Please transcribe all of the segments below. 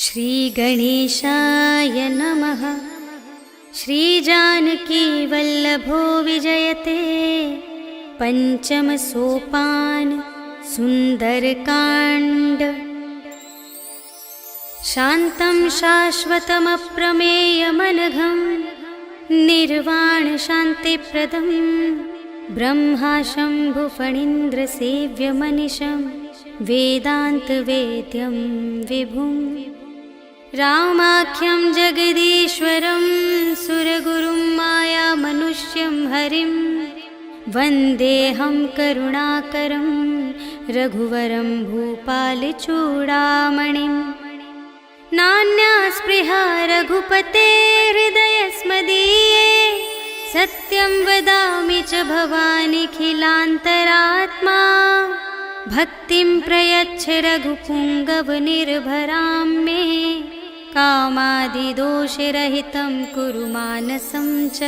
श्रीगणेशाय नमः। श्रीजानकी वल्लभो विजयते पंचम सोपान सुंदरकांड। शान्तं शाश्वतमप्रमेयमनघं निर्वाण शान्तिप्रदं ब्रह्मा शम्भुफणीन्द्रसेव्यमनिशं वेदान्तवेद्यं विभुं रामाख्यं जगदीश्वरं सुरगुरुं मायामनुष्यं हरिं वन्देऽहं करुणाकरं रघुवरं भूपालचूडामणिं। नान्या स्पृहा रघुपते हृदयस्मदीये सत्यं वदामि च भवानिखिलान्तरात्मा। भक्तिं प्रयच्छ रघुपुङ्गवनिर्भरां मे कामादिदोषरहितं कुरु मानसं च।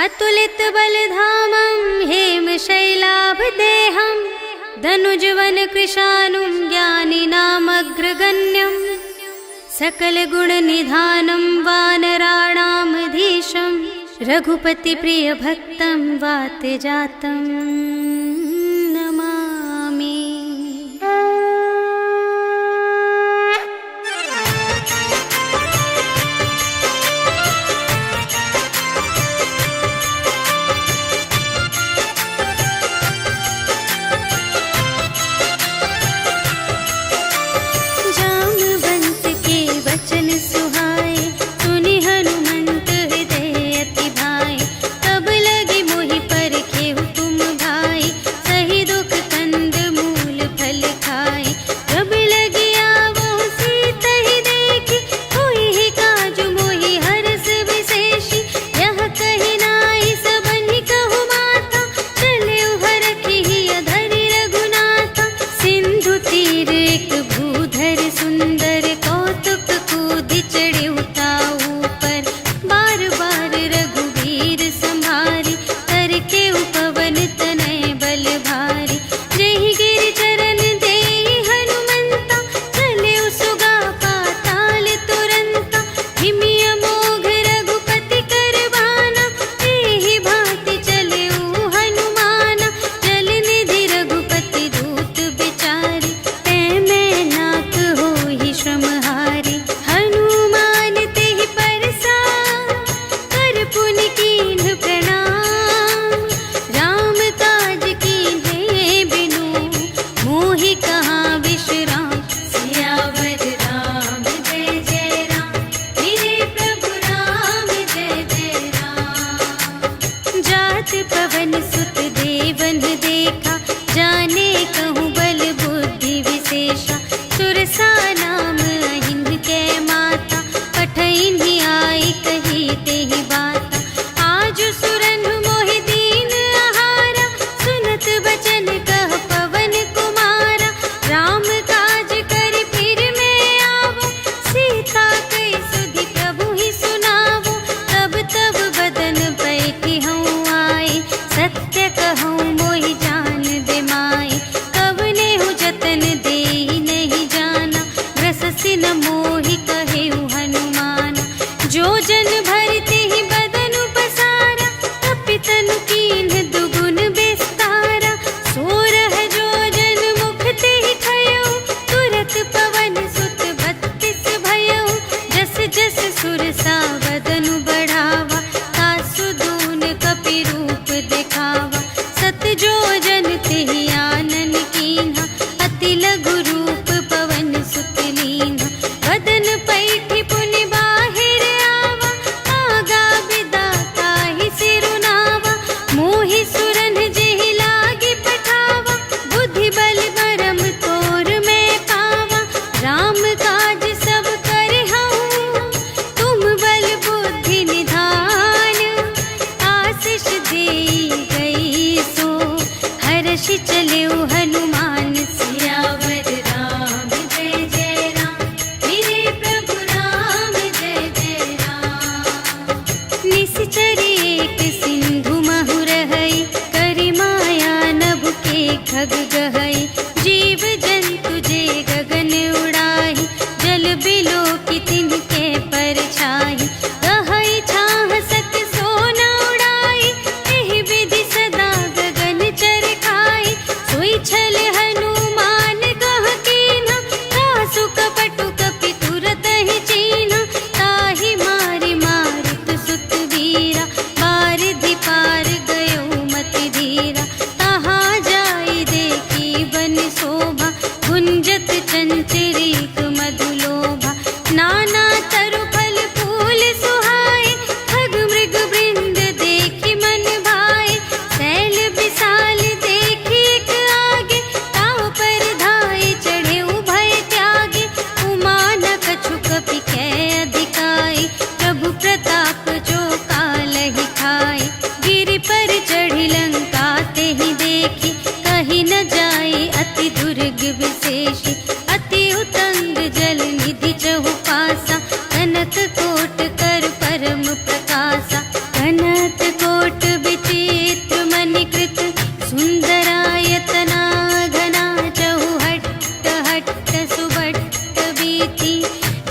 अतुलितबलधामं हेमशैलाभदेहं धनुजवनकृशानुं ज्ञानिनामग्रगण्यं सकलगुणनिधानं वानराणामधीशं रघुपतिप्रियभक्तं वातजातं नमामि।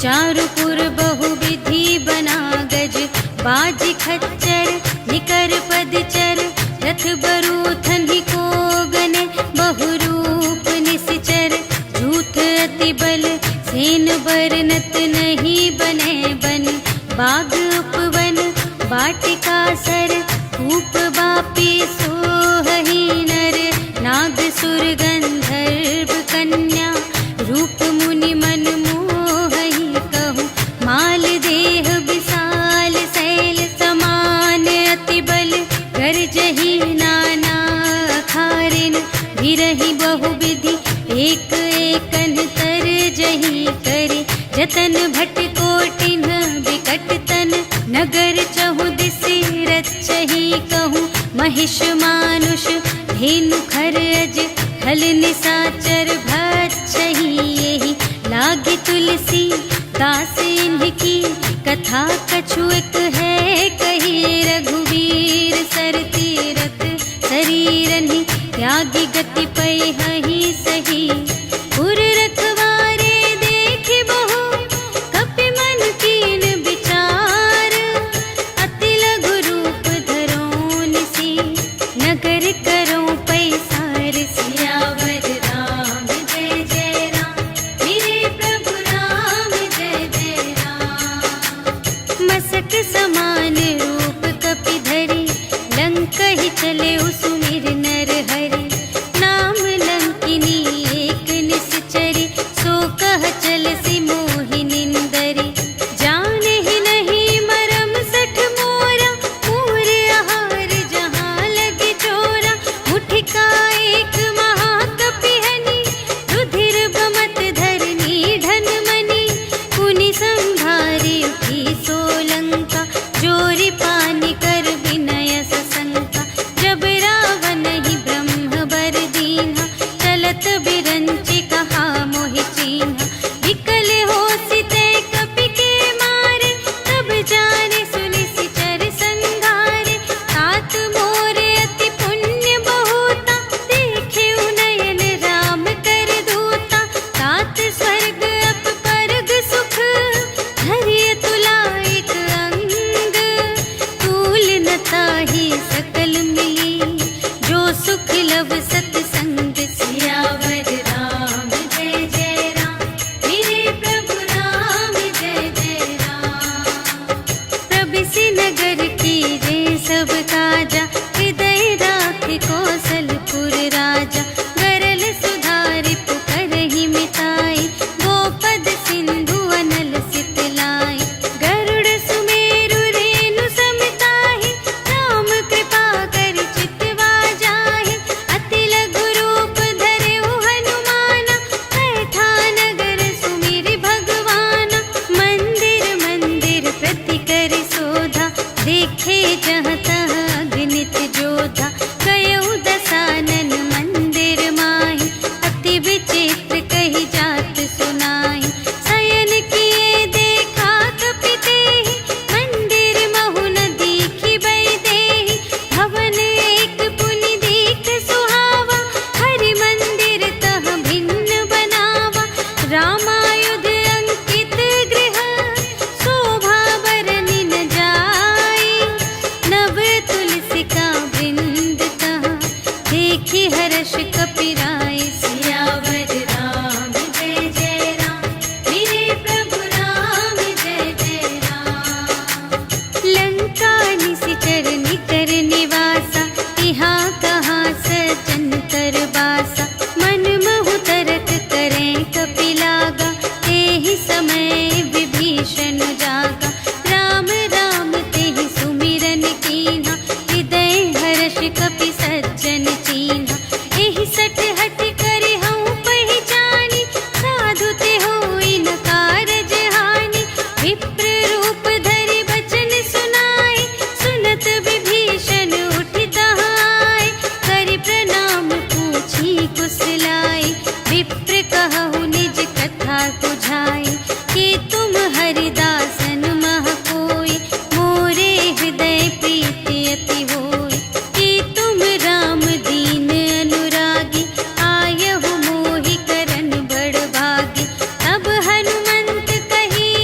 चारुपुर बहुविधि बना गज, बाजी खच्चर निकर पदचर, रथ बरूथन ही को गने, बहुरूप निश्चर, झूठ अति बल सेन बरनत नहीं बने बन, बाग उपवन वाटिका सर, कूप बापी सोहही नर, नाग सुर गंधर्व कन्या, रूप मुनि मन मोहही कहूँ, माल देह विशाल शैल समान अति बल, गर्जही नाना अखारिन, भिरहि बहुविधि एक एकन तर जही करे, जतन भट कोटिन विकट तन, नगर चहु दिसि रचही कहूँ, महिष मानुष धेनु खर अज, हल निसाचर भक्षही यही, लागे तुलसी दास इनकी, कथा कछु एक है कही, रघुवीर सर तीरथ शरीरनि, त्यागी गति पै हहि सही, पुर रखवारे देखि बहु, कपि मन कीन विचार, अति लघु रूप धरो निसी, नगर करो पैसार, सियावर राम जय जय राम, मेरे प्रभु राम जय जय राम, मसक समान रूप कपि धरि, लंक ही चले सुमिर नर हरि, नाम लंकिनी एक निश्चरी, सो कह चल सी मोहि निंदरी, जाने ही नहीं मरम सठ मोरा, पूर आहार जहाँ लगे चोरा, मुठिका एक महाकपि हनि, रुधिर बमत धरनी ढन मनि, पुनि संभारी उठी सोलंका, जोरी पानी कर विनय सशंका, जब रावण ही ब्रह्म बर दीन्हा, चलत बिरंचि कहा मोहि चीन्हा, विकल होसि ते कपि के मारे, तब जाने सुनिसि चर संघारे, तात मोरे अति पुण्य बहुता, देखे नयन राम कर दूता, तात स्वर्ग अप परग सुख, धरिय तुला एक अंग, तूल न ताहि सकल मिली, जो सुख लव सतसंग, सियावर राम जय जय राम, मेरे प्रभु राम जय जय राम, प्रभिसि नगर कीजे सब काजा, हृदय राख कौशलपुर राजा, गरल सुधारि पुकारहि मिताई, गोपद सिंधु अनल सितलाई, गरुड़ सुमेरु रेणु समताहि, राम कृपा करि चितवा जाहि, अति लघु रूप धरेउ हनुमाना, बैठा नगर सुमिरि भगवाना, मंदिर मंदिर प्रति करि शोधा, देखे जहाँ तहाँ अगणित जोधा, गयउ दसानन मंदिर माहि, अति विचित्र कही जात सुनाहि, शयन किए देखा कपि तेहि, मंदिर महु न दीखि वैदेही, भवन एक पुनि दीख सुहावा, हरि मंदिर तह भिन्न बनावा, रामायुध अंकित गृह, शोभा बरनि न जाई, नव तुलसिका वृंद तहाँ, देखि हर्ष कपिराय, सियावर राम जय जय राम, मेरे प्रभु राम जय जय राम, लंका निशिचर निकर निवासा, यहाँ कहाँ सजन कर बासा, मन महु तरक करें कपि लागा, तेहि समय विभीषण जागा, राम राम तेहि सुमिरन कीन्हा, हृदय हर्ष कपि सज्जन चीन्हा, एहि सठ हठ करि हऊँ पहिचानी, साधु ते होई न कारज हानि, विप्र रूप धरि बचन सुनाए, सुनत विभीषण उठि तहाँ आए, करि प्रणाम पूछी कुशलाए, विप्र कहु निज कथा बुझाए, कि तुम हरिदासन मह कोई, मोरे हृदय प्रीति अति होय, कि तुम राम दीन अनुरागी, आयहु मोहि करन बड़ भागी, तब हनुमंत कही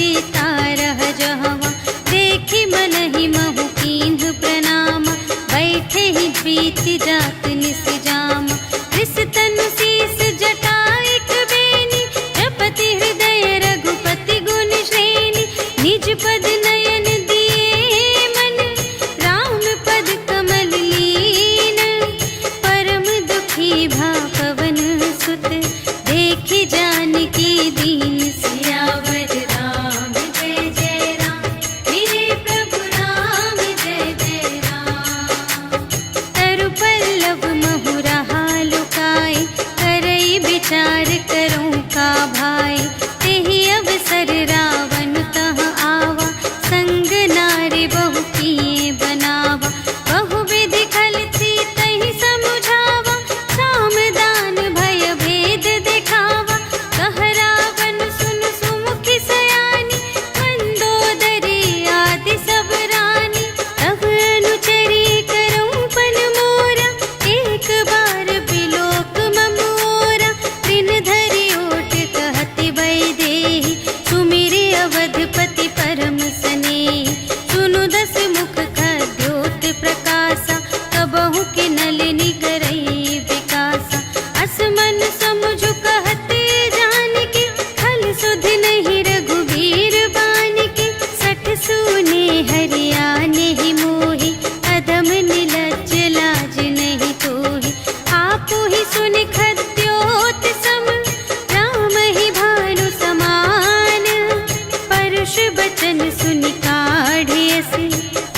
सीता रह जहवा, देखी मन ही महु कीन्ह प्रणाम, बैठे ही बीत जात निस जाम। रिस तनु शीस जटा एक बेनी, जपति हृदय रघुपति गुण श्रेणी। निज पद नयन दिए मन, राम पद कमल लीन। परम दुखी भा पवन सुत, देखी जानकी दीन। सियावर राम जय जय राम, मेरे प्रभु राम जय जय राम। तरु पल्लव महु रहा लुकाए, करई विचार करूं का भाई। तेहि अवसर रावण तह आवा, संग नारी बहु किए बनावा। बहु विधि खल सीतहि समुझावा, साम दान भय भेद दिखावा। कह रावण सुन सुमुखी सयानी, मंदोदरी आदि सब रानी। तब अनुचरी करऊं पन मोरा, एक बार बिलोक मम ओरा। दिन धरि ओट कहति वैदेही, सुमिरि अवधपति परम स्नेही। सुनु दस मुख खद्योत प्रकाशा, कबहु के नलिनी करई विकासा। असमन समुझु कहते जानकी, खल सुध नहीं रघुबीर बानिकी। सठ सूने हरियाने ही मोही, अधम निलज्ज लाज नहीं तोही। आपो ही सुनि खद्योत सम, राम ही भानु समान। परुष बचन सुनि काढ़ियसि,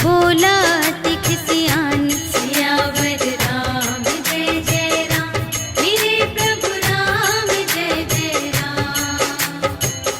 बोला अति खिसियान। सियावर राम जय जय राम, मेरे प्रभु राम जय जय राम।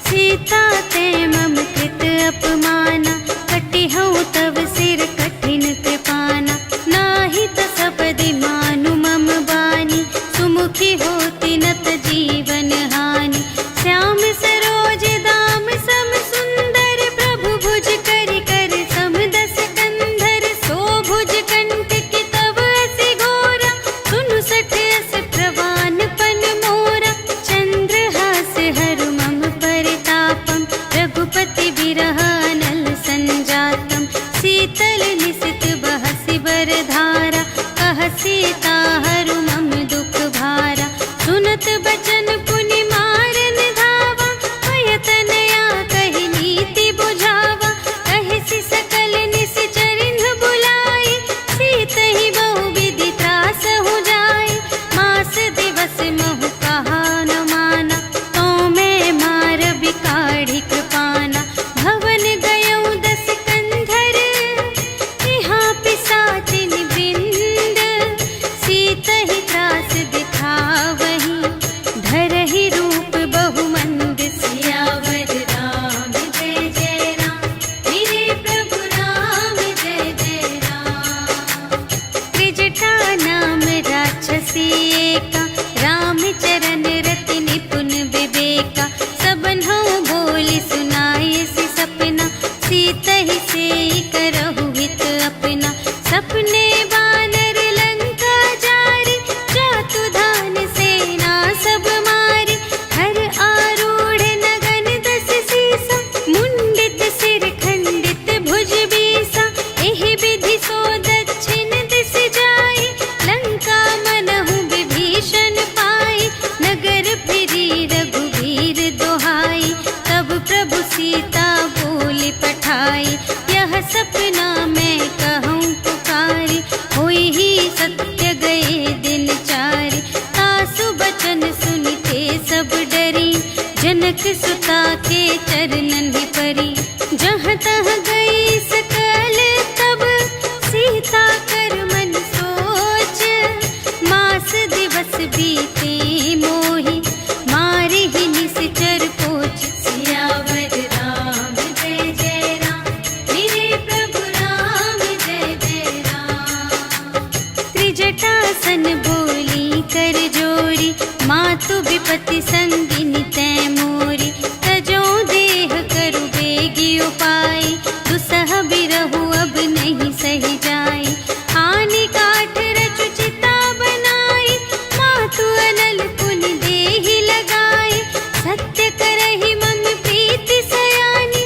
सीता ते मम कृत अपमाना, कटिहउँ तव सिर कठिन कृपाना। नाही त सपदि मानु मम बानी, सुमुखी होती नत जीवन हानि। श्याम सरोज दाम सम सुंदर, प्रभु भुज करि कर सम दस कंधर। सो भुज कंटक तब अति घोरा, सुनु सठ अस प्रवान पन मोरा। चंद्रहास हरु मम परितापम, रघुपति बिरह अनल संजातम। शीतल निसित बहसि बरधारा, कह सीता हरु मम दुख भारा। सुनत बचन पुनि मारन धावा, भय तनया कहि नीति बुझावा। कहिसि सकल निश्चरिन्ह बुलाई, सीतहि बहु विधि त्रासहु जाई। मास दिवस महु कहा न माना, तो मैं मार बिकाढ़ी कृपाना। भवन गयऊँ दस कंधर, यहाँ पिसाचिन वृंद। सीतहि त्रास दिखावहीं, धरहि रूप बहुमंद। सियावर राम जय जय राम, मेरे प्रभु राम जय जय राम। त्रिजटा नाम राक्षसी एका, राम चरण रति निपुण विवेका। सबन्हु बोली सुनाए सि सपना, सीतहि सेई करहु हित अपना। सपने वानर लंका जारी, जातु धान सेना सब मारी। हर आरूढ़ नगन दस सीसा, मुंडित सिर खंडित भुज बीसा। एहि विधि सो दक्षिण दिस जाई, लंका मनहु विभीषण पाई। नगर फिरी रघुवीर दोहाई, तब प्रभु सीता बोली पठाई। यह सपना मैं कहूँ पुकारी, होई ही सत्य गए दिन चारि। तासु बचन सुनिते सब डरी, जनक सुता के चरणन ही परी। जहाँ तहाँ गई सकल तब, सीता कर मन सोच। मास दिवस बीते मोही, मारे ही निश्चर कोच। सियावर राम जय जय राम, मेरे प्रभु राम जय जय राम। त्रिजटासन बोली कर जोरी, मातु विपति संगिनी तै मोरी। तजो देह करु बेगी उपाय, दुसह बिरहु अब नहीं सही जाई। आनी काठ रचु चिता बनाई, मातु अनल पुनि देहि लगाई। सत्य करहि मम प्रीति सयानी,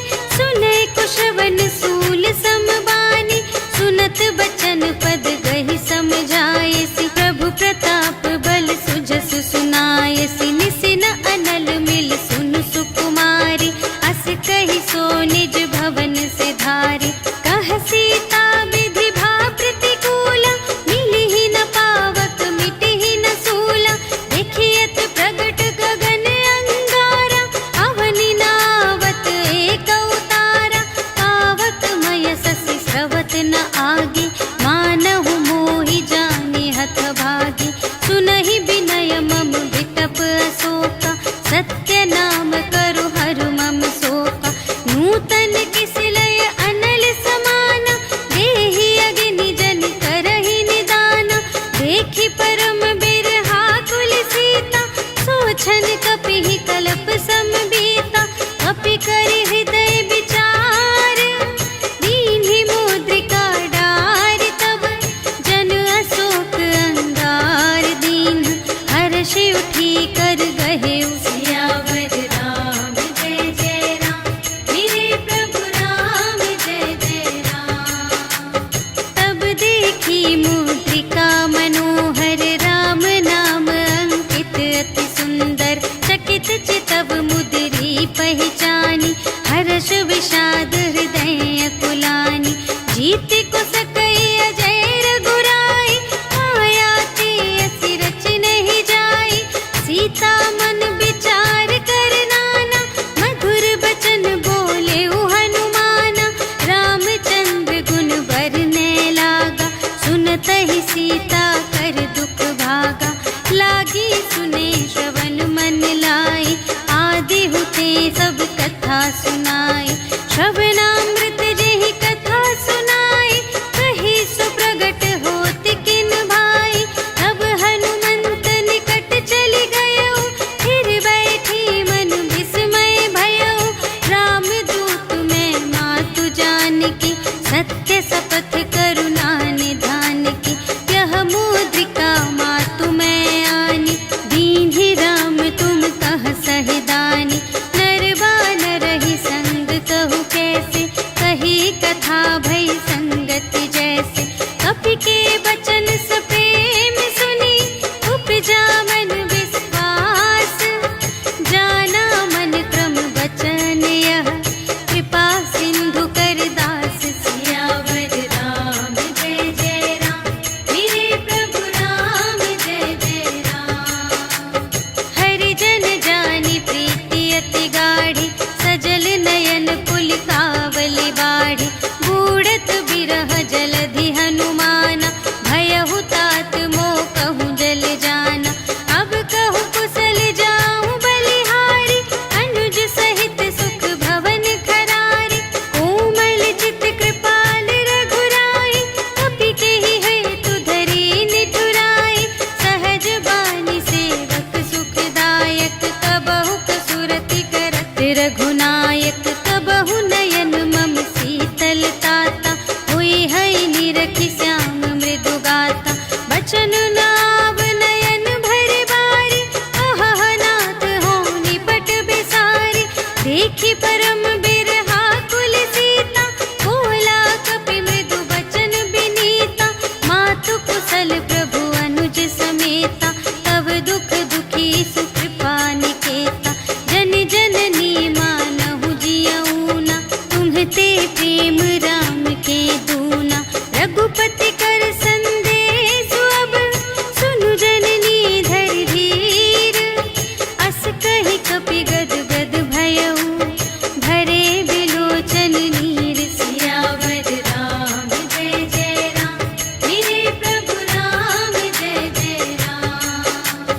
सो निज भवन से धारे। कह सीता विधि भा प्रतिकूला, मिलहि न पावक मिटहि न सूला। देखियत प्रगट गगन अंगारा, अवनि नावत एक उतारा। पावक मय शशि स्रवत न आगे, मानहु मोहि जानि हथ भागे। सुनहि विनय मम विटप अशोका, सत्य नाम करु हरु मम शोका। नूतन किसलय अनल समाना, देहि अग्नि जन करहि निदाना। देखि परम बिरहा कुल सीता, सोचन कपिहि कलप समबीता। कपि करि हृदय विचार, दीन्हि मुद्रिका डार। तब जन अशोक अंगार दीन, हर्षि उठी कर गहेउ सियावर राम जय जय राम। मेरे प्रभु राम जय जय राम। तब देखी मुद्रिका मनोहर, राम नाम अंकित अति सुंदर। चकित चितव मुद्री पहचानी, हर्ष विषाद हृदय अकुलानी। जीत को सकई अजय रघुराई, माया ते असी रच नहीं जाई। सीता मन विचार कर नाना, मधुर बचन बोले हनुमाना। रामचंद्र गुण बरने लागा, सुनतहि सीता कर दुख भागा। लागी सुने श्रवण मन लाई, आदि हुते सब कथा सुनाई। श्रवणामृत जेहि कथा सुनाई, कही सो प्रगट होत किन भाई। तब हनुमंत निकट चली गयो, फिर बैठी मन विस्मय भयो। राम दूत मैं मातु जानकी, सत्य शपथ करुणा निधान की। यह मुद्रिका मातु मैं आनी, दीन्हि राम तुम कह सहिदानी। नर बानर ही संग कहु कैसे, कही कथा भई संगति जैसे। कपि के बचन सप्रेम सुनी, उपजा मन विश्वास। जाना मन क्रम बचन यह, कृपा सिंधु कर दास। सियावर राम जय जय राम, मेरे प्रभु राम जय जय राम। हरि जन जानी प्रीति अति गाढ़ी, सजल नयन पुलिकावली बाढ़ी। बूढ़त बिरह जलधि हनुमाना, भयहु तात मोह कहूँ जल जाना। अब कहूँ कुशल जाऊँ बलिहारी, अनुज सहित सुख भवन खरारी। कोमल चित कृपाल रघुराई, कपि केहि हेतु धरी निठुराई। सहज बानी सेवक सुखदायक, कबहु कसुरति करत रघुनायक। कबहु नयन मम शीतल ताता, हुई है निरखि श्याम मृदु गाता। बचन नाव नयन भरि बारी, अहह नाथ हों निपट बिसारी। देखि परम बिरहा कुल सीता, बोला कपि मृदु बचन बिनीता। मातु कुशल प्रभु अनुज समेता, तब दुख दुखी सुकृपा निकेता। जन जननी मानहु जियऊना, तुम्हते प्रेम राम के दूना। रघुपति कर संदेश अब, सुनु जननी धरि धीर। अस कहि कपि गद गद भयऊ, भरे बिलोचन नीर। सियावर राम जय जय राम, मेरे प्रभु राम जय जय राम।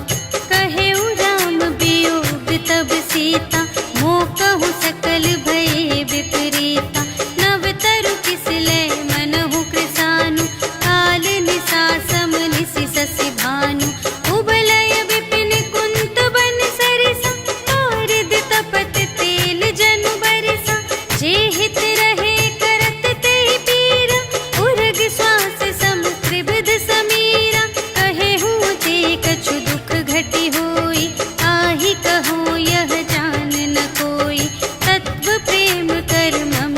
कहेउ राम वियोग तब सीता, मोह कहु सकल भये विपरीता। नव तरु किसलय मनहु कृसानु, काल निसा सम निसि शशि भानु। उबलय विपिन कुंत बन सरिसा, पारद तपत तेल जनु बरसा। जे हित रहे करत तेहि पीरा, उरग श्वास सम त्रिविध समीरा। कहेहु ते कछु दुख घटी होई, आहि कहो यह जान न कोई। तत्व प्रेम कर मम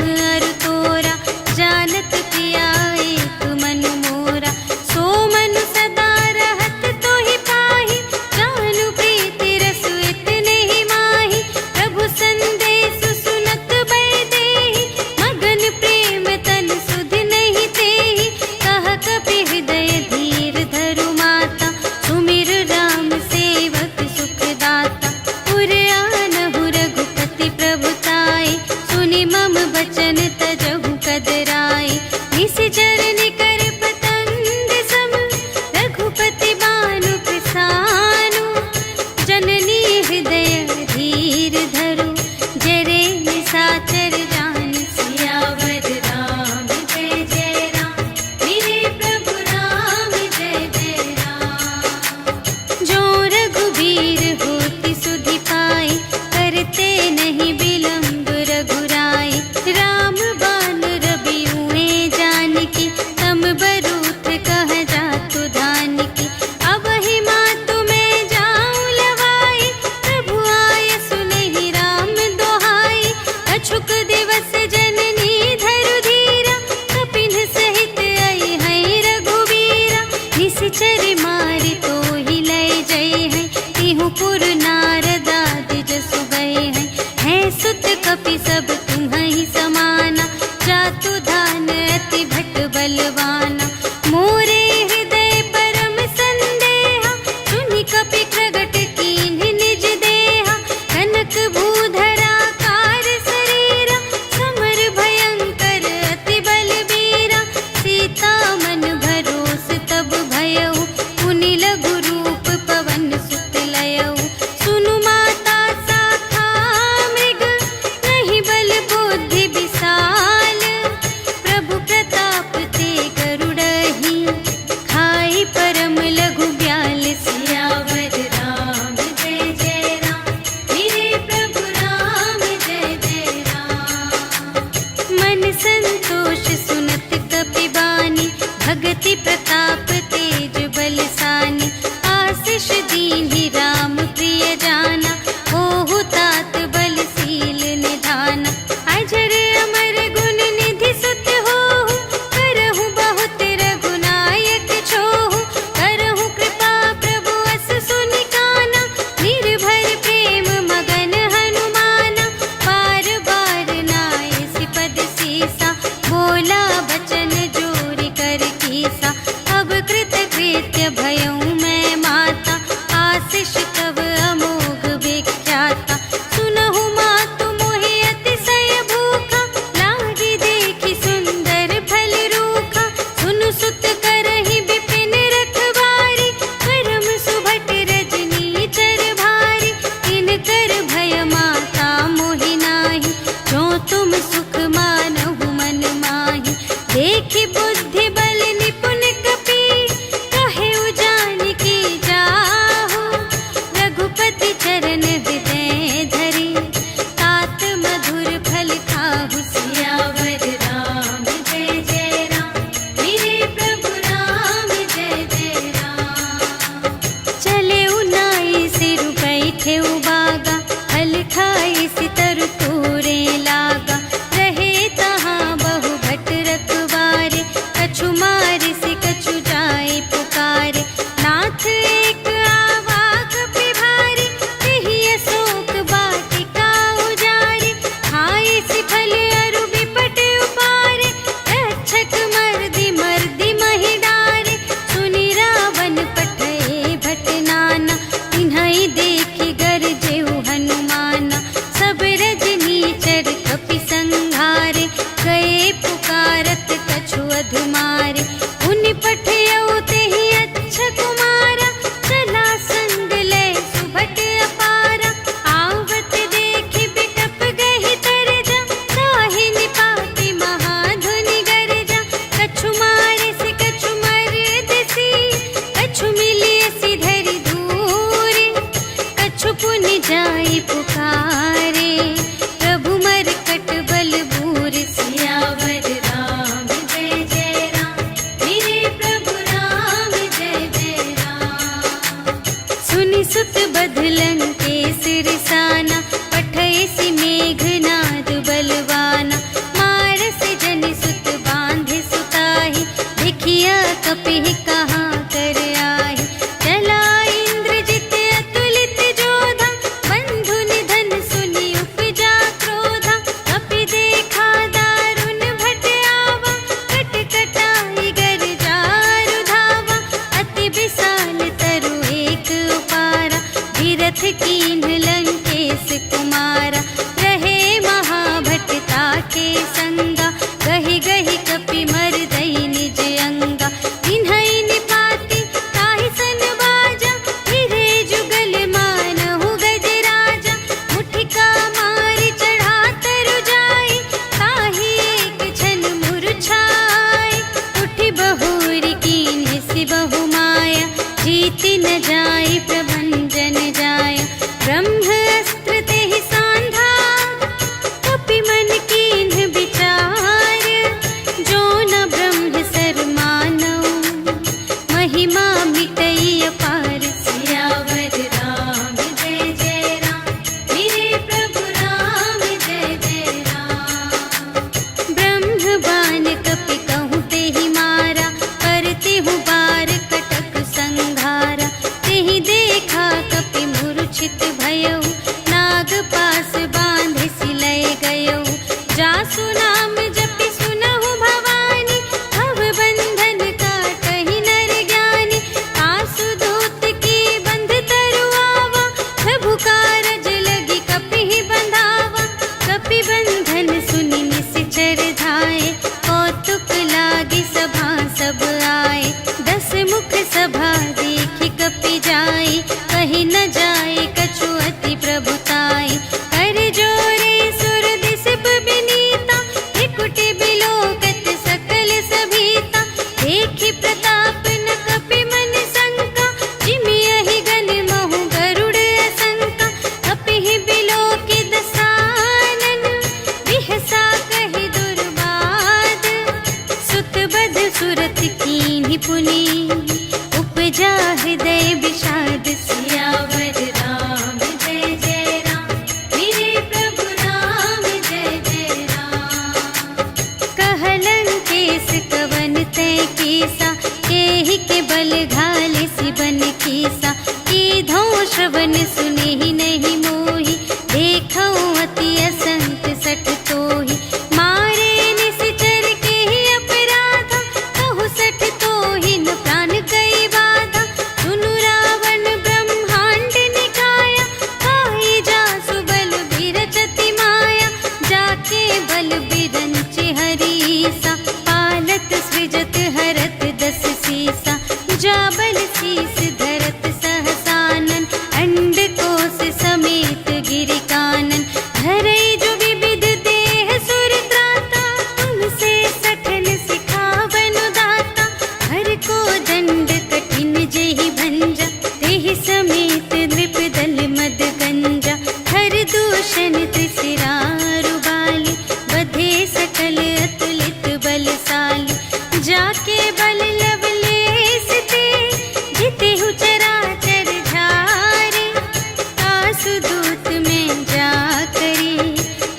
बचन तजहु कदराए, निश्चर निकर पतंग सम, रघुपति बानु पिसानु। जननी हृदय धीर धरु, जरे निशाचर जान। सियावर राम जय जय राम, मेरे प्रभु राम जय जय राम। जो रघुबीर होति सुधि पाए, करते नहीं विलंब रघुराई। राम बान रबियुए जानकी, तम बरूथ कह जातु धानकी। अब ही मातु मैं जाऊं लवाई, प्रभु आय सुनहि राम दोहाई। अछुक दिवस जननी धरु धीरा, कपिन सहित आई है रघुबीरा। निश्चर मारि तोहि लय जय है, तिहु पुर नारद आदि जसु गए हैं। है सुत कपि सब तुम्हि समाना, जातु धान अति भट बलवाना। मोरे हृदय परम संदेहा, सुनि कपि प्रगट कीन्ह निज देहा। कनक भूधरा कार शरीरा, समर भयंकर अति बलबीरा। सीता मन भरोस तब भयउ, पुनि लघु रूप पवन सुत लयउ। सुनु माता शाखा मृग, नहीं बल बुद्धि विशाल। प्रभु प्रताप ते गरुड़हि, खाई परम लघु ब्याल। सियावर राम जय जय राम, मेरे प्रभु राम जय जय राम। मन संतोष सुनत कपि बानी, भगति प्रताप तेज बलसानी। आशीष दीन्हि राम प्रिय जाना, ओहु तात बलशील निधाना। अजर अमर गुण निधि सुत होहु, करहु बहुत रघुनायक छोहु। करहु कृपा प्रभु अस सुनि काना, निर्भर प्रेम मगन हनुमाना। बार बार नाय सिपद सीसा, बोला बचन जोरि कर कीसा। अब कृत कृत्य भयउ मैं माता, आशीष तब अमोघ विख्याता। सुनहु मातु मोहि अतिशय भूखा, लागी देखि सुंदर फल रूखा। सुनु सुत करहि विपिन रखवारी, परम सुभट रजनी चर भारी। तिनकर भय माता मोहि नाही, जो तुम सुख मानहु मन माही। देखि बुद्धि बल निपुण कपि, कहे जानकी जाहु। रघुपति चरण हृदय धरि, तात मधुर फल खाहु। सियावर राम जय जय राम, मेरे प्रभु राम जय जय राम। चले उनाई सिरु बैठे उबागा, फल खाई सितर तोरे लागा। रहे तहाँ बहु भट रखवारे, कछु मारि से कछु जाए पुकारे। नाथ एक आवाक पिभारी, तेहि अशोक वाटिका उजारी। खाए सि फल अरु बिपट उपारे, रक्षक मर्दि मर्दि महि डारे। सुनि रावण पठए भट नाना, तिन्हइ देखि गरजेउ हनुमाना। सब रजनी चर कपि संघारे, गए पुकारत कछु अधुमारे। उनि पठयउ तेहि अच्छा कुमारा, चला संग लय सुभट अपारा। आवत देखि बिटप गहि तरजा, ताहि निपाति महाधुनि गरजा। कछु मारे से कछु मरदसी, कछु मिलियसि धरि धूरे। कछु पुनि जाई पुकारे, प्रभु मरकट बल बूर। सियावर राम पुनि उपजा हृदय विषाद। सियावर राम जय जय राम, मेरे प्रभु राम जय जय राम। कहलन केस कवन तय केसा, केहि के बल घाले सिबन कीसा। कीधो श्रवण सुने ही नहीं मोहि, देखो अति असंत सठ तोहि। मारे निश्चर के ही अपराधा, कहु सठ तोहि न प्राण कई बाधा। सुनु रावण ब्रह्मांड निकाया, खाई जासु बल बिरचति माया। जाके बल बिरंचि हरीसा, पालत सृजत हरत दस सीसा। जा बल शीस धरत सहसानन, अंड कोश समेत गिरि कानन। धरई जो विविध देह सुर त्राता, तुमसे सठन सिखावन दाता। हर को दंड कठिन जेहि भंजा, तेहि समेत नृप दल मद गंजा। हर दूषण त्रिशिरारु बाली, बधे सकल अतुलित बलशाली। जाके बल लवलेश ते, जितेहु चराचर झारे। आसु दूत में जा करे,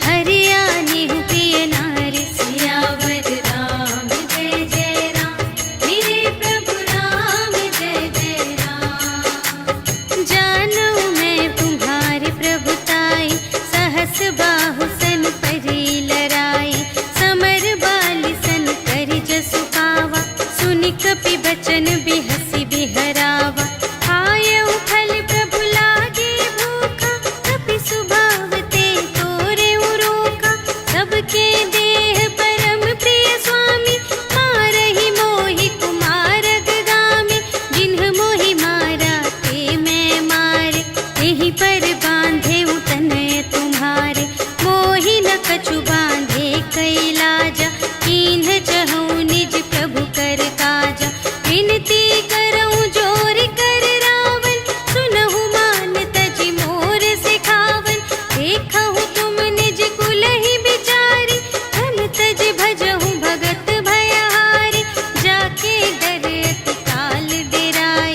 हरियाणेहु प्रिय नारी। सियावर राम जय जय राम, मेरे प्रभु राम जय जय राम। जानू मैं तुम्हारे प्रभुताई, सहस बाहु सन परी लराई। समर बाली सन करि जसु पावा, सुनि कपि बचन बिहसि बिहरावा। आयउ फल प्रभु लागे भूखा, कपि स्वभाव ते तोरेउ रोका। सबके देह परम प्रिय स्वामी, मारहि मोहि कुमारग गामी। जिन्ह मोहि मारा ते मैं मारे, तेहि पर बांधे तनय तुम्हारे। मोहि न कछु बांधे कैलाजा, कीन्ह चहु निज प्रभु कर काजा। विनती करऊं जोर कर रावण, सुनहु मान तजि मोर सिखावन। देखहु तुम निज कुल ही बिचारी, धन तज भजहु भगत भयहारी। जाके डर अति काल डेराए,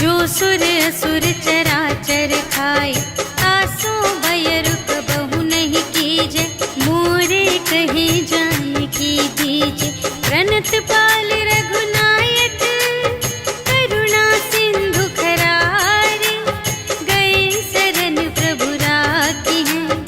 जो सुर असुर चराचर खाए। आसो भय रुक बहु नहीं कीजे, मोरे कहे जान की दीजे। प्रणत पाल रघुनायक, करुणा सिंधु खरारे। गए शरण प्रभु राखी हैं,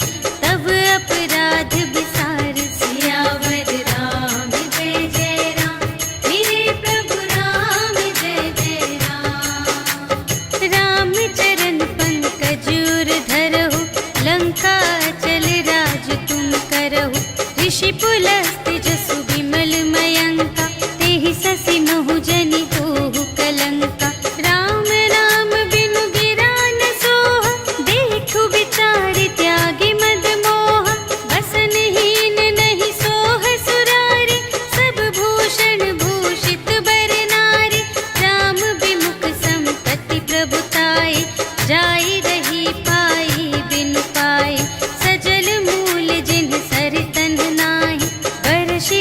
तब अपराध विसार। सियावर राम जय जय राम, मेरे प्रभु राम जय जय राम। राम चरण पंकज उर धरहु, लंका चल राज तुम करहु। ऋषि पुलस्त्य जसु विमल मयंका, तेहि ससि महु जनि होहु कलंका। राम नाम बिनु गिरा न सोहा, देखु विचारि त्यागी मद मोहा। बसनहीन नहीं सोह सुरारी, सब भूषण भूषित बर नारी। राम विमुख संपत्ति प्रभुताई, जाई रही पाई बिनु पाई। सजल मूल जिन्ह सर तन्ह नाही, बरषि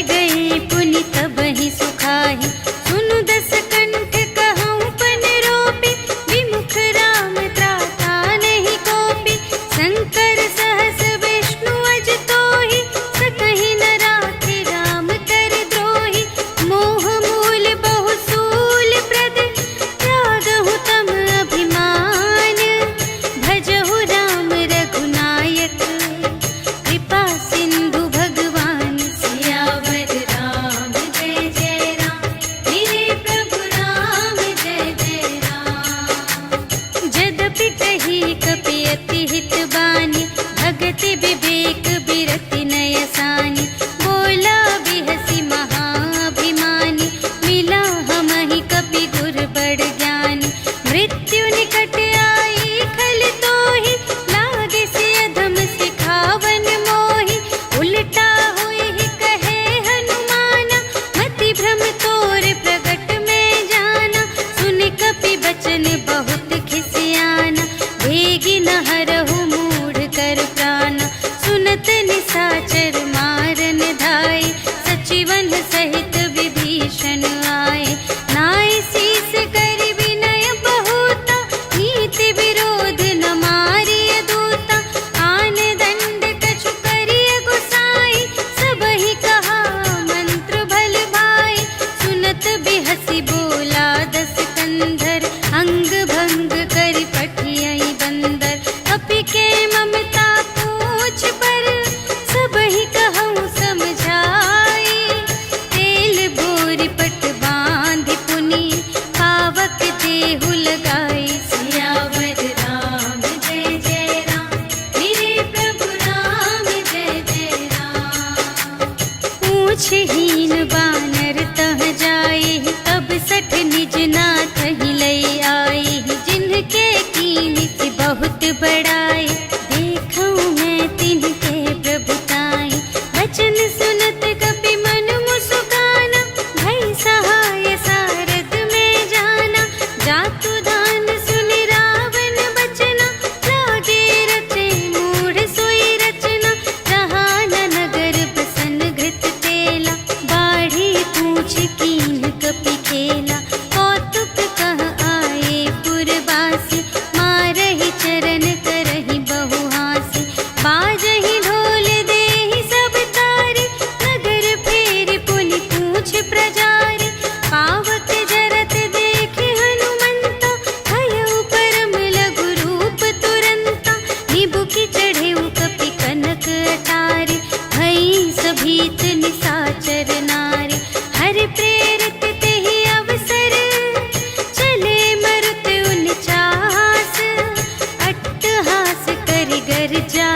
पूछहीन बानर तह जाए, तब सठ निज नाथ ही लई आए। जिनके कीन की बहुत बड़ाई, देखूं मैं तिनके प्रभुताई। वचन सुनत कपि मन मुस्काना, भई सहाय सारद में जाना। जातु दान सुनि रावण बचना, लागे रचे मूढ़ सोई रचना। जहान नगर बसन घृत तेला, बाढ़ी पूछ कीन कपि खेला। कौतुक कह आए पुरवासी, मारहि चरण करहि बहु हासी। बाजहि ढोल देहि सब तारी, नगर फेरि पुनि पूछ प्रजारी। पावक जरत देखि हनुमंता, भयउ परम लघु रूप तुरंता। निबुकि चढ़ेउ कपि कनक अटारी, भई सभीत निसाचर नारी। हरि प्रेरित तेहि अवसर, चले मरुत उनचास। अट्टहास करि गर्जा,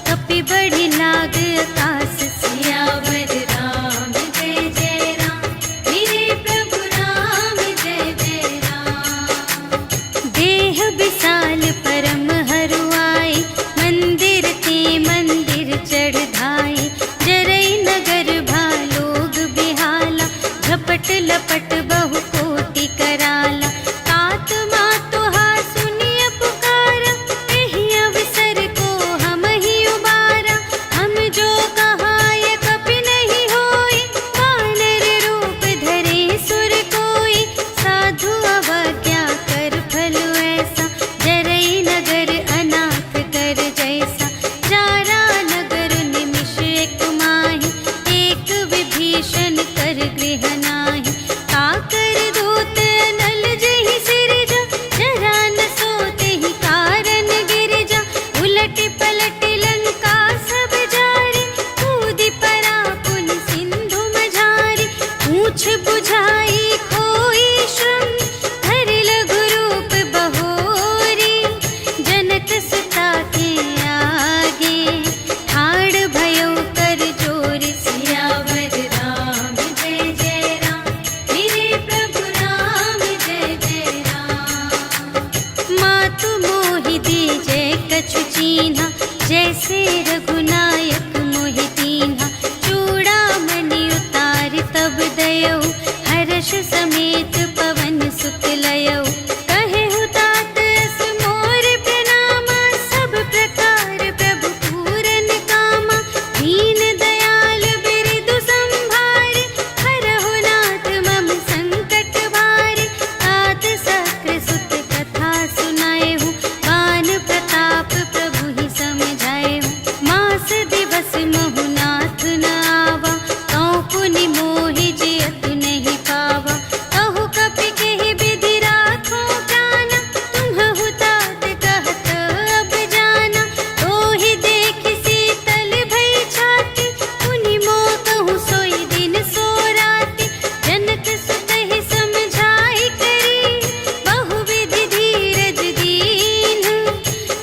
कपि बढ़ि लाग आकाश। सियावर राम जय जय राम, मेरे प्रभु राम जय जय राम। देह विशाल परम हरुआई, मंदिर ते मंदिर चढ़ धाई। जरई नगर भालोग बिहाला, झपट लपट बहु कोटि कराला। तात मातु हा सुनिय पुकारा, एहि अवसर को हम ही उबारा। हम जो कहाय कपि नहीं होई, वानर रूप धरे सुर कोई। साधु अवज्ञा कर फल ऐसा, जरई नगर अनाथ कर जैसा। जारा नगर निमिष एक माहि, एक विभीषण कर गृह नाही। काकर दूत नल जहि सिरजा, जरा न सोतेहि कारण गिरजा। उलटि पलटि लंका सब जारी, कूदि परा पुनि सिंधु मझारी। पूछ बुझाई खोई श्रम, धरि लघु रूप बहोरी। जनक सुता के आगे, ठाड़ भयउ कर जोरी। सियावर राम जय जय राम, मेरे प्रभु राम जय जय राम। मातु मोहि दीजे कछु चीन्हा, जैसे रघुनायक मोहि दीन्हा। चूड़ामणि उतारि तब दयौ, हर्ष समेत पवन सुत लयौ। कहेहु तात अस मोर प्रणामा, सब प्रकार प्रभु पूरन कामा। दीन दयाल बिरदु संभारि, हरहु नाथ मम संकट भारी। तात सक्र सुत कथा सुनाएहु, बान प्रताप प्रभु ही समझाएहु। मास दिवस महु नाथ न आवा, तौ पुनि मोहि जियतु नहीं पावा। कहु कपि केहि विधि राखो प्राणा, तुम्हहु तात कहत अब जाना। तोहि देखि शीतल भई छाती, पुनि मोह कहूँ सोई दिन सो राति। जनक सुतहि समझाई करी, बहुविधि धीरज दीन्ह।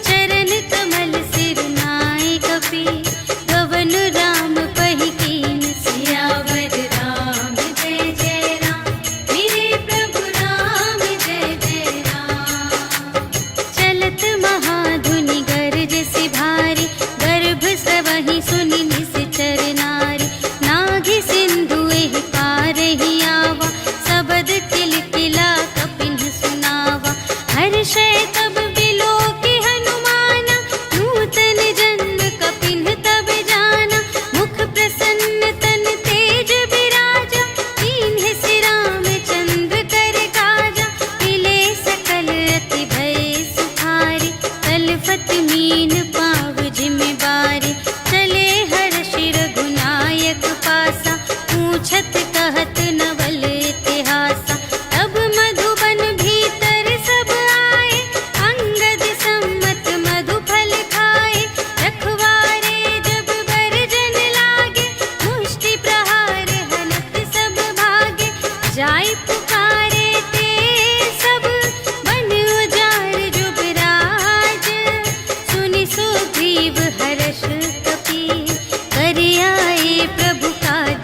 चरण कमल सिर नाइ कपि, गवन राम पहि कीन। सियावर राम जय जय राम, मेरे प्रभु राम जय जय राम। चलत महाधुनि गरजसि भारी, गर्भ स्रवहि सुनि निश्चर नारी। नाघि सिंधु एहि पारहि आवा, सबद किलकिला कपिन्ह सुनावा। हर्षै तब बिलोकि हनुमाना, नूतन जन्म कपिन्ह तब जाना। मुख प्रसन्न तन तेज बिराजा, कीन्हे सि रामचंद्र कर काजा। मिले सकल अति भय सुखारी, तलफत मीन पाव जिमि बारी। चले हर्षि रघुनायक पासा, पूछत कहत नवल इतिहासा। तब मधुबन भीतर सब आए, अंगद सम्मत मधु फल खाए। रखवारे जब बरजन लागे, मुष्टि प्रहार हनत सब भागे। जाय पुकारे ते सब, बन उजाड़ जुबराज। सुनि सुग्रीव हर्ष कपि, करि आए प्रभु काज।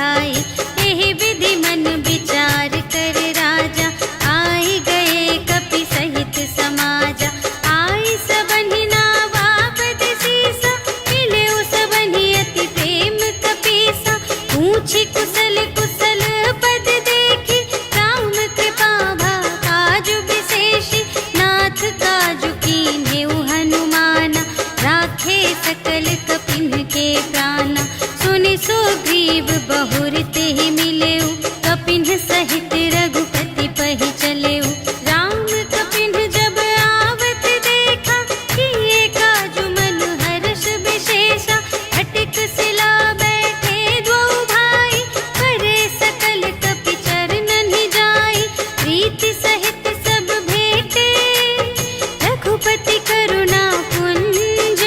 बुझाई। यही विधि मन विचार कर राजा, आई गए कपि सहित समाजा। आई सबनि नावा पद सीसा, मिले सबनि अति प्रेम कपीसा। पूछी कुशल कुशल पद देखी, राम कृपा भा काजु विशेषी। नाथ काजु कीन्हेउ हनुमाना, राखे सकल कपिन के प्राणा। सुनि सुग्रीव बहुर तेहि मिलेउ, कपिन सहित रघुपति पहि चलेउ। राम कपिन जब आवत देखा, किए काजु मन हर्ष विशेषा। हटिक सिला बैठे द्वौ भाई, करे सकल कपि चरणनि जाई। प्रीति सहित सब भेटे, रघुपति करुणा पुंज।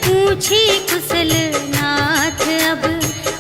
पूछी कुशल नाथ अब,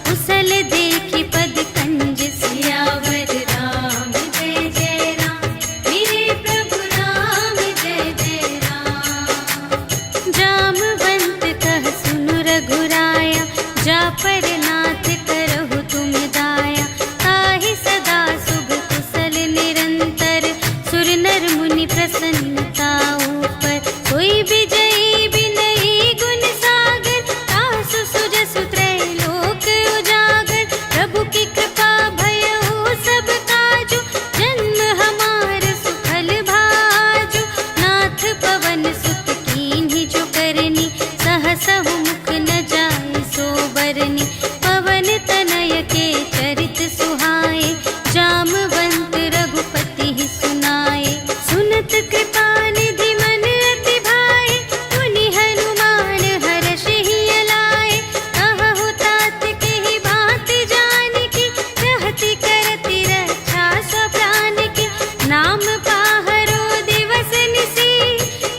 कुशल देखी पद कंज। सियावर राम जय जय राम, मेरे प्रभु राम जय जय राम। जामवंत कह सुनु रघुराया, जा पर नाथ करहु तुम दाया। ताहि सदा शुभ कुशल निरंतर, सुर नर मुनि प्रसन्नता ऊपर। सोई विजयी विनयी गुण सागर, तासु सुजसु त्रैलोक उजागर। प्रभु की कृपा भयउ सब काजु, जन्म हमार सुफल भाजु। नाथ पवन सुत कीन्हि जो करनी, सहसहु मुख न जाय सो बरनी। पवन तनय के चरित सुहाए, जामवंत रघुपति ही सुनाए। सुनत कृपा निधि मन अति भाए, मुनि हनुमान हर्षि अलाए। कहहु तात केहि बात जानकी, रहति करति रक्षा सब प्राण की। नाम पाहरो दिवस निसी,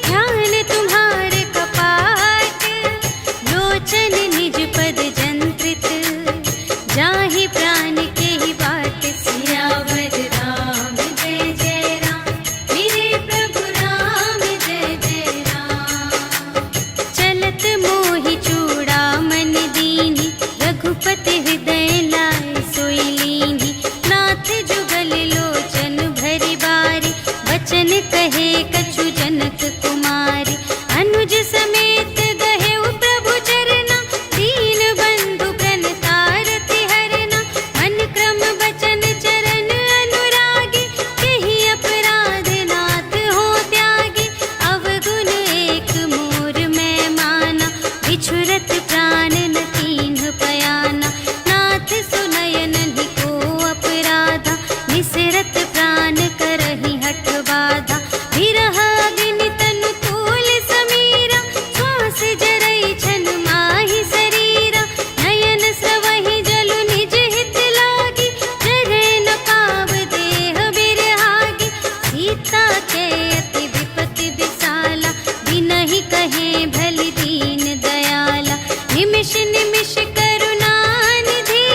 ध्यान तुम्हारे कपाट। लोचन निज पद जंत्रित, जाहि प्राण केहि बाट। सियावर राम जय जय राम, मेरे प्रभु राम जय जय राम। चलत मोहि चूड़ामणि दीन्हि, रघुपति हृदय लाय सोई लीन्हि। नाथ जुगल लोचन भरि बारी, वचन कहे कछु जनक कुमारी। अनुज समेत गहेउ प्रभु चरना, दीन बंधु प्रणतारति हरना। मन क्रम बचन चरण अनुरागी, केहि अपराध नाथ हो त्यागी। अवगुण एक मोर मैं माना, बिछुरत प्राण न कीन्ह पयाना। नाथ सुनय नहि को अपराधा, निसरत प्राण करहि हठ बाधा। विरह अग्नि तनु तूल समीरा, श्वास जरई छन माहि शरीरा। नयन स्रवहि जलु निज हित लागी, जरै न पाव देह बिरहागी। सीता के अति विपति विसाला, बिनहि कहे भलि दीन दयाला। निमिष निमिष करुणा निधि,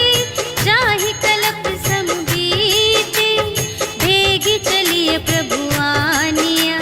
जाहि कलप सम बीति। भेगी चलिए प्रभु आनिया,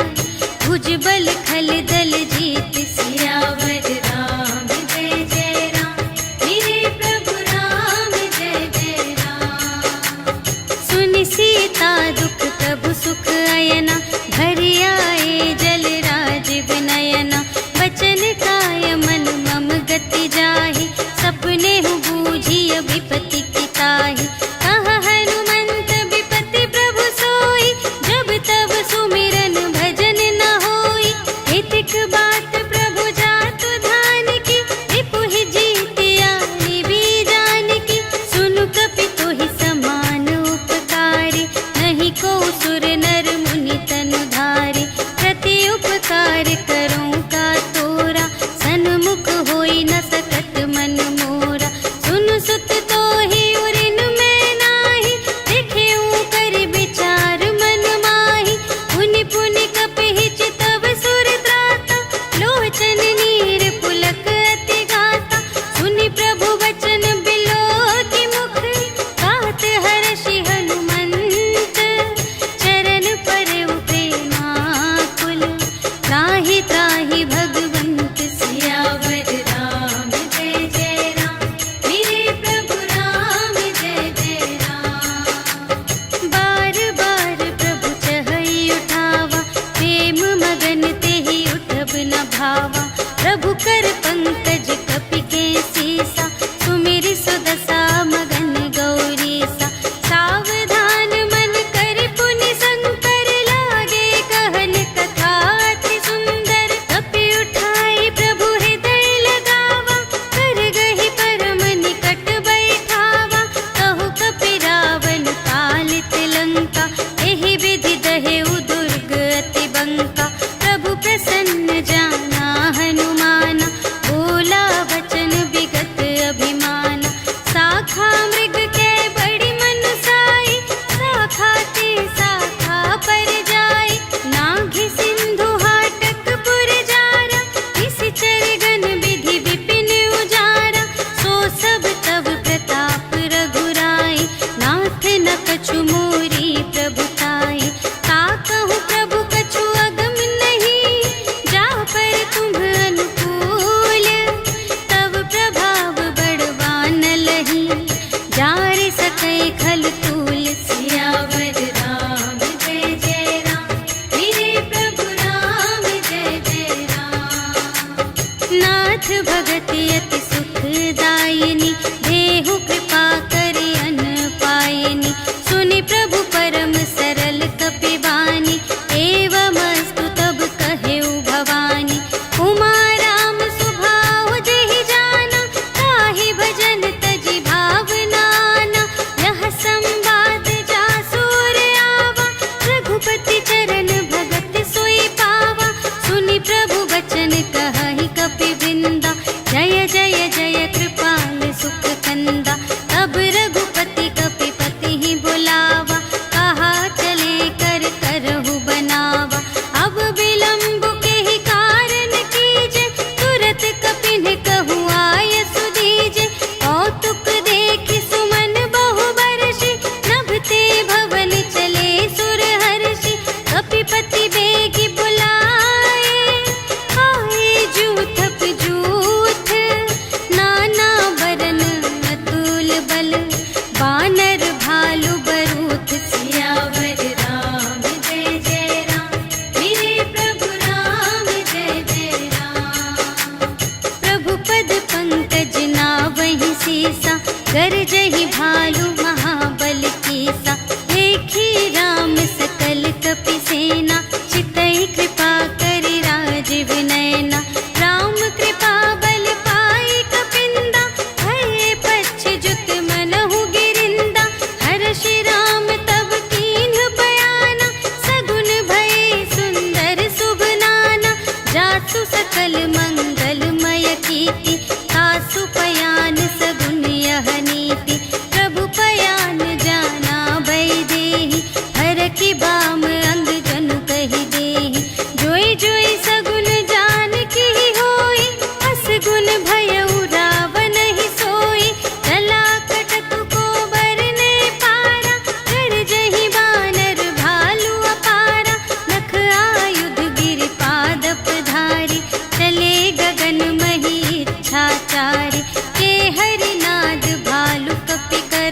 भुजबल खल दल जीत। सियावर राम जय जय राम, मेरे प्रभु राम जय जय राम। सुनि सीता दुख प्रभु सुख अयना, भरि आए जल राज विनयना। वचन काय मन मम गति जाहि, सपने हु बूझिय विपति की ताहि। कह हनुमंत विपति प्रभु सोई, जब तब सुमिरन भजन न होई। हितिक बात प्रभु जातु ध्यान की, रिपुहि जीतिया निभि जानकी। सुनु कपि तोहि समान उपकारी, नहीं को सुर नर मुनि तनु धारी। प्रति उपकार करूं का तोरा, सन्मुख होई न सकत मन मोरा। सुनु सुत तोहि उरिन में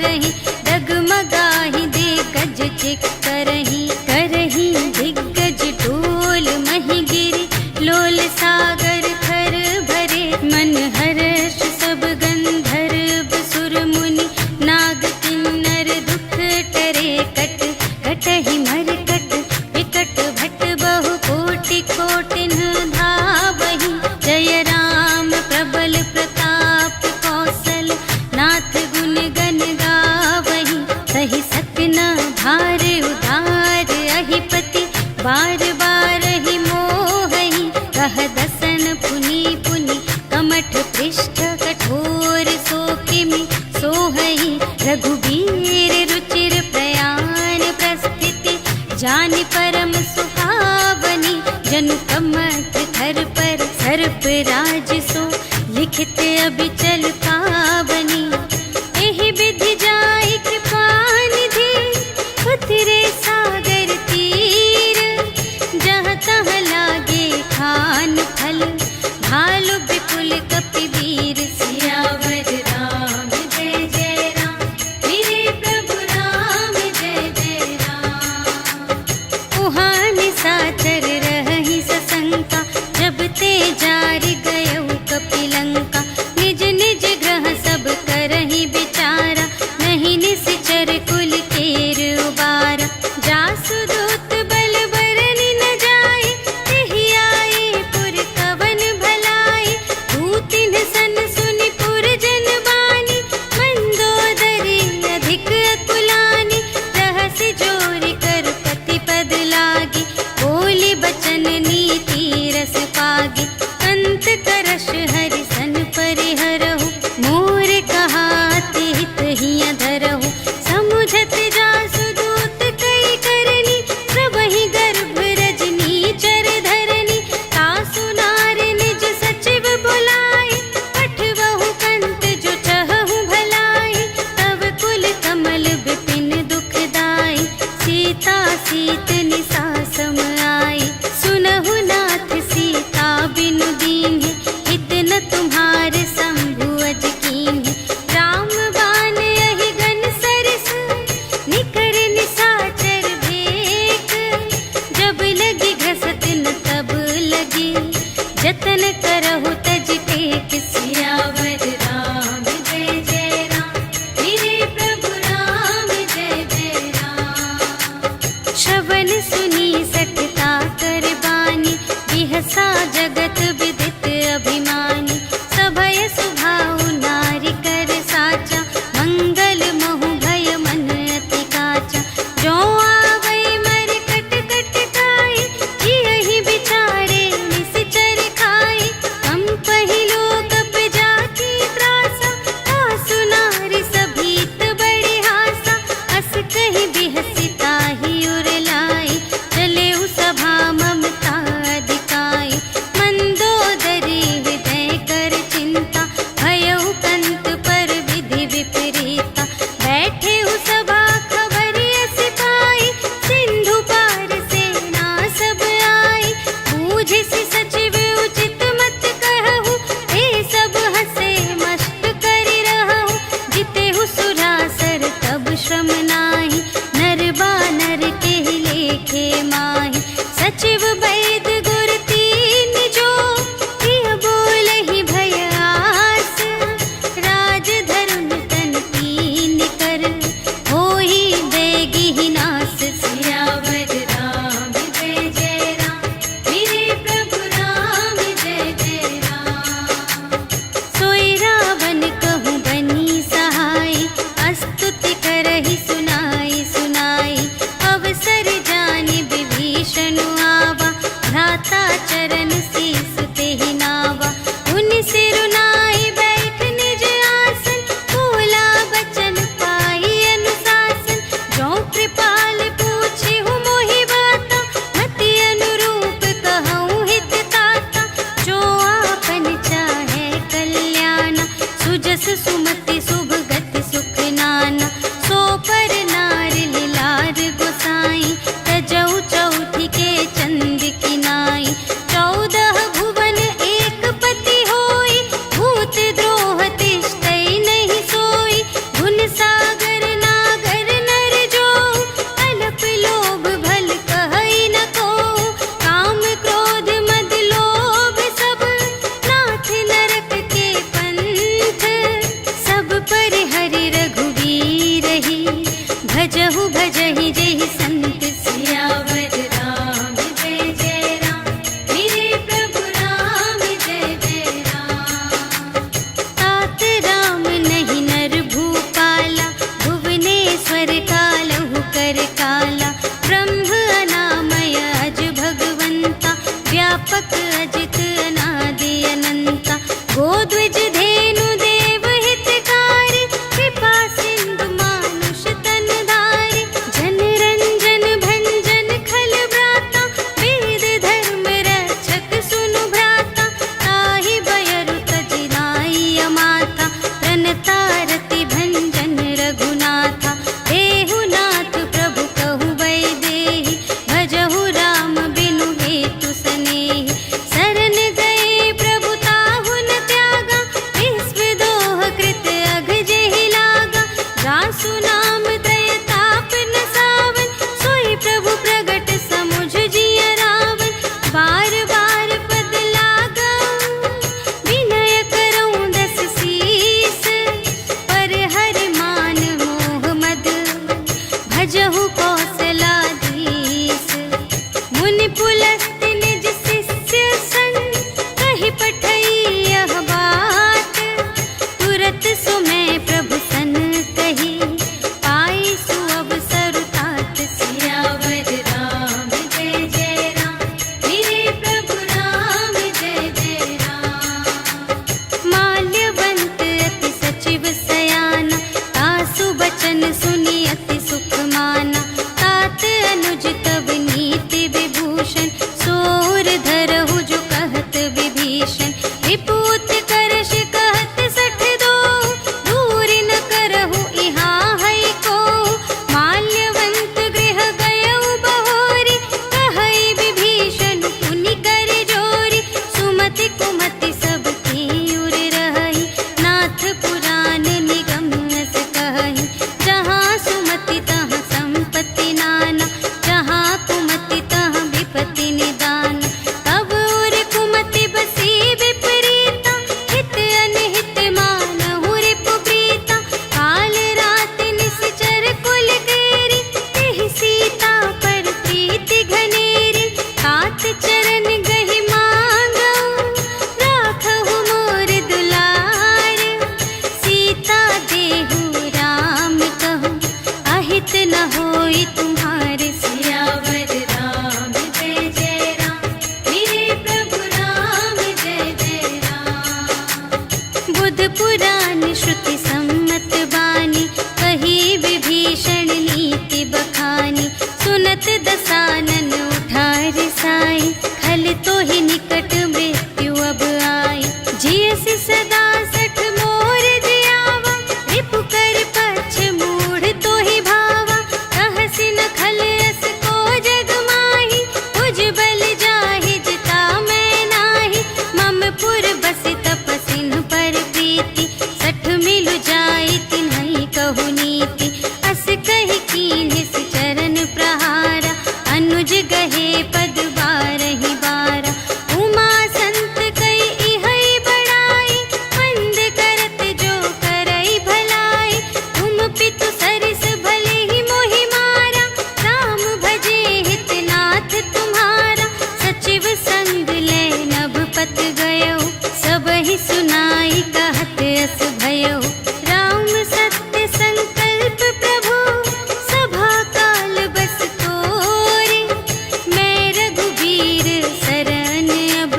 भरही, डगमगाही दिग्गज चिक करही, करही दिग्गज डोल मही गिरी, लोल सागर खर भरे, मन हर्ष सब गंधर्व सुर मुनि, नाग किन्नर दुख टरे, कट कटहि मरकट विकट भट बहु कोटि कोटिन धावहि, जय राम प्रबल प्रताप कौशल नाथ गुण गण गावहि, सहि सकना भार उधार अहिपति, बार बार ही मोहहि, कह दसन पुनि पुनि, कमठ पृष्ठ कठोर सो किमि सोहहि, रघुबीर रुचिर प्रयाण प्रस्थिति, जानि परम सुहावनी, जनु कमठ धर पर सर्प राज सो, लिखित अबिचल पावनी, एहि विधि जाई कृपा निधि, उतरे सागर तीर, जहाँ तहाँ लागे खान फल, भालु विपुल कपिवीर, सियावर राम जय जय राम, मेरे प्रभु राम जय जय राम। उहाँ निशाचर रहहि सशंका, जब ते जारि गयउ कपिलंका, निज निज ग्रह सब करहि विचारा, नहीं निश्चर कुल केर उबारा, जासु दूत बल बरनि न जाए, तेहि आए पुर कवन भलाई, दूतिन सन सुनि पुर जन बानी, मंदोदरी अधिक अकुलानी, रहसि जोरि कर पति पद लागी, बोली बचन नीति रस पागी, अंत करश हरि सन परिहरहु, मोर कहाति हित हिय धरहु, समुझत जासु दूत कई करनी, प्रभहि गर्भ रजनी चर धरनी, तासु नारि निज सचिव बुलाए, पठवहु कंत जो चहहु भलाई, तब कुल कमल विपिन दुखदाई, सीता सीत निसा सम आई, सुनहु नाथ सीता बिनु दीन्हि, हित न तुम्हारे शंभु अज कीन्हि, राम बाण अहि गन सरस, भजहु भजहि जेहि संत सियावर राम जय जय राम मेरे प्रभु राम जय जय राम। तात राम नहीं नर भूपाला भुवनेश्वर कालहु कर काला ब्रह्म अनामय अज भगवंता व्यापक अजित अनादि अनंता गोध्वज धेनु देव हितकारी कृपा सिंधु मानुष तन धारी जन रंजन भंजन खल व्राता वेद धर्म रक्षक सुनु भ्राता ताहि बयरु तजिनाई अमाता प्रणतारति भंजन रघुनाथा देहु नाथ प्रभु कहु वैदेही भजहु राम बिनु हेतु सनेही शरण गए प्रभु ताहु न त्यागा विश्व दोह कृत अघ जेहि लागा जासु नाम त्रय ताप न सावन सोई प्रभु प्रगट समुझ जिय रावण बार बार पद लागा विनय करऊं दस सीस पर हरि मान मोह मद भजहु कौशलाधीश मुनि पुलस्त निज शिष्य संग कहि पठई यह बात तुरत सुमय प्रभु सन कही पाई सुअवसर तात सियावर राम जय जय राम मेरे प्रभु राम जय जय राम। माल्यवंत अति सचिव सयाना तासु बचन सुनि अति सुख माना तात अनुज तब नीति विभूषण सोर धरहु जो कहत विभीषण विपूत करश कहत सठ दो दूर न करहु इहाँ है को माल्यवंत गृह गयउ बहोरी कहई विभीषण पुनि कर जोरी सुमति कुमति सब की उर रही नाथ पुराण निगम अस कहई जहाँ सुमति तहाँ संपत्ति नाना जहाँ कुमति तहाँ विपत्ति निदान तब उर कुमति बसी विपरीता हित अनहित मानहु रिपु प्रीता काल रात निश्चर कुल केरी तेहि सीता पर प्रीति घनेरी तात चरण गहि मांगऊ राखहु मोर दुलार सीता देहु राम कहूँ अहित न होई तुम्हारे सियावर राम जय जय राम मेरे प्रभु राम जय जय राम। बुध पुराण श्रुति सम्मत बानी कही विभीषण नीति बखानी सुनत दसानन उठार साई खल तो ही निकट मृत्यु अब आई जियसि सदा सठ मोर जियावा रिपु कर पक्ष मूढ़ तो ही भावा कहसि न खल अस को जग माही तुझ बल जाहि जिता मैं नाही मम पुर बसि तपसिन पर प्रीति सठ मिलु जाई तिन्हई कहु नीति अस कहि कीन्हिस चरण प्रहारा अनुज गहे पद बारहि बारा उमा संत कई इहई बड़ाई मंद करत जो करई भलाई तुम पितु सरिस भले ही मोहि मारा राम भजे हित नाथ तुम्हारा सचिव संग ले नभ पत गयो सबहि सुनाई कहत अस भयो राम सत्य संकल्प प्रभु सभा काल बस तोरे मैं रघुबीर शरण अब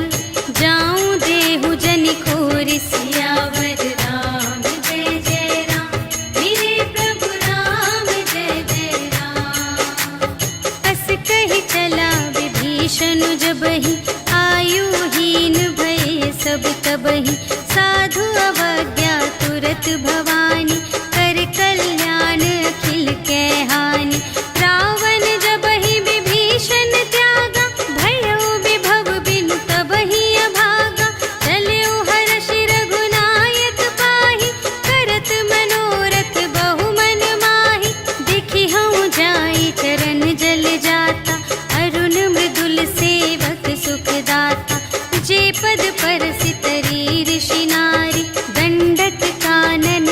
जाऊं देहु जन खोर सियावर राम जय जय राम मेरे प्रभु राम जय जय राम। अस कहि चला विभीषण जबहि आयुहीन भये सब तबहि साधु अवज्ञा तुरत भवानी कर कल्याण अखिल कै हानि रावण जबहि विभीषण त्यागा भयो विभव बिनु तबहि अभागा चलयो हर्षि रघुनायक पाहि करत मनोरथ बहु मन माहि देखि हऊँ जाई चरण जल जाता अरुण मृदुल सेवक सुखदाता जे पद पर सितरी ऋषि नारी दंडक कानन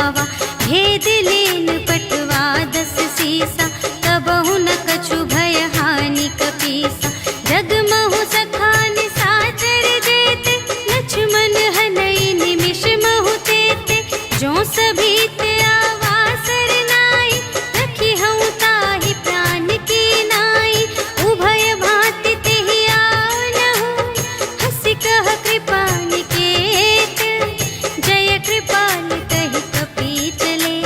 पावा। भेद लेन पटवा 10 सीसा, कबहु न कछु भय हानि कपीसा। जगमहु सखान साचर जेते, लक्ष्मण हनई निमिष महु तेते। जो सभीत आवासर नाई, रखी हूँ ताहि प्राण की नाई। उभय भांति तेहि आनहु, हंसि कह कृपा निकेत। जय कृपाल कहि कपी चले,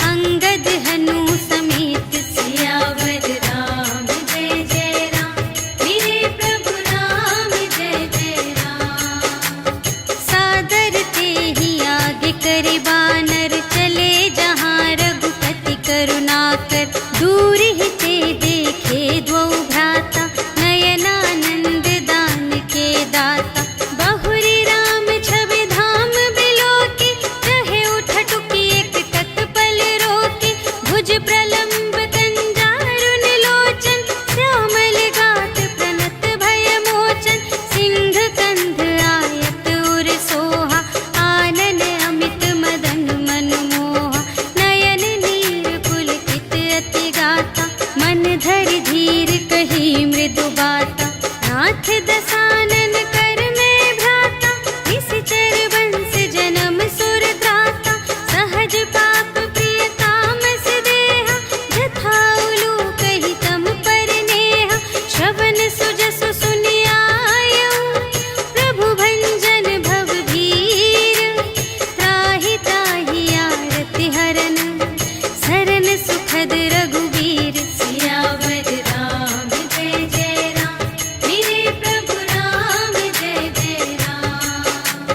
अंगद हनु समेत। सियावर राम जय जय राम, मेरे प्रभु राम जय जय राम। सादर तेहि आगे करे बानर, चले जहाँ रघुपति करुणाकर। दूर ही ते देखे द्वौ भ्राता, नयनानंद दान के दाता। बहुरी राम छवि धाम बिलोके, रहे उठ टुकी एक तत्पल रोके। भुज प्रलंब कंजारुन लोचन, श्यामल गात प्रणत भय मोचन। सिंह कंध आयत उर सोहा, आनन अमित मदन मनमोहा। नयन नीर पुलकित अति गाता, मन धरि धीर कही मृदु बाता। नाथ दसानन कर में भ्राता, निश्चर वंश जन्म सुर त्राता। सहज पाप प्रिय तामस देहा, जथा उलूक ही तम पर नेहा। श्रवण सुजसु सुनियायऊ, प्रभु भंजन भव भीर। त्राहि ताहि आरति हरन, सरन सुखद रघुवीर। सियावर राम जय जय राम, मेरे प्रभु राम जय जय राम।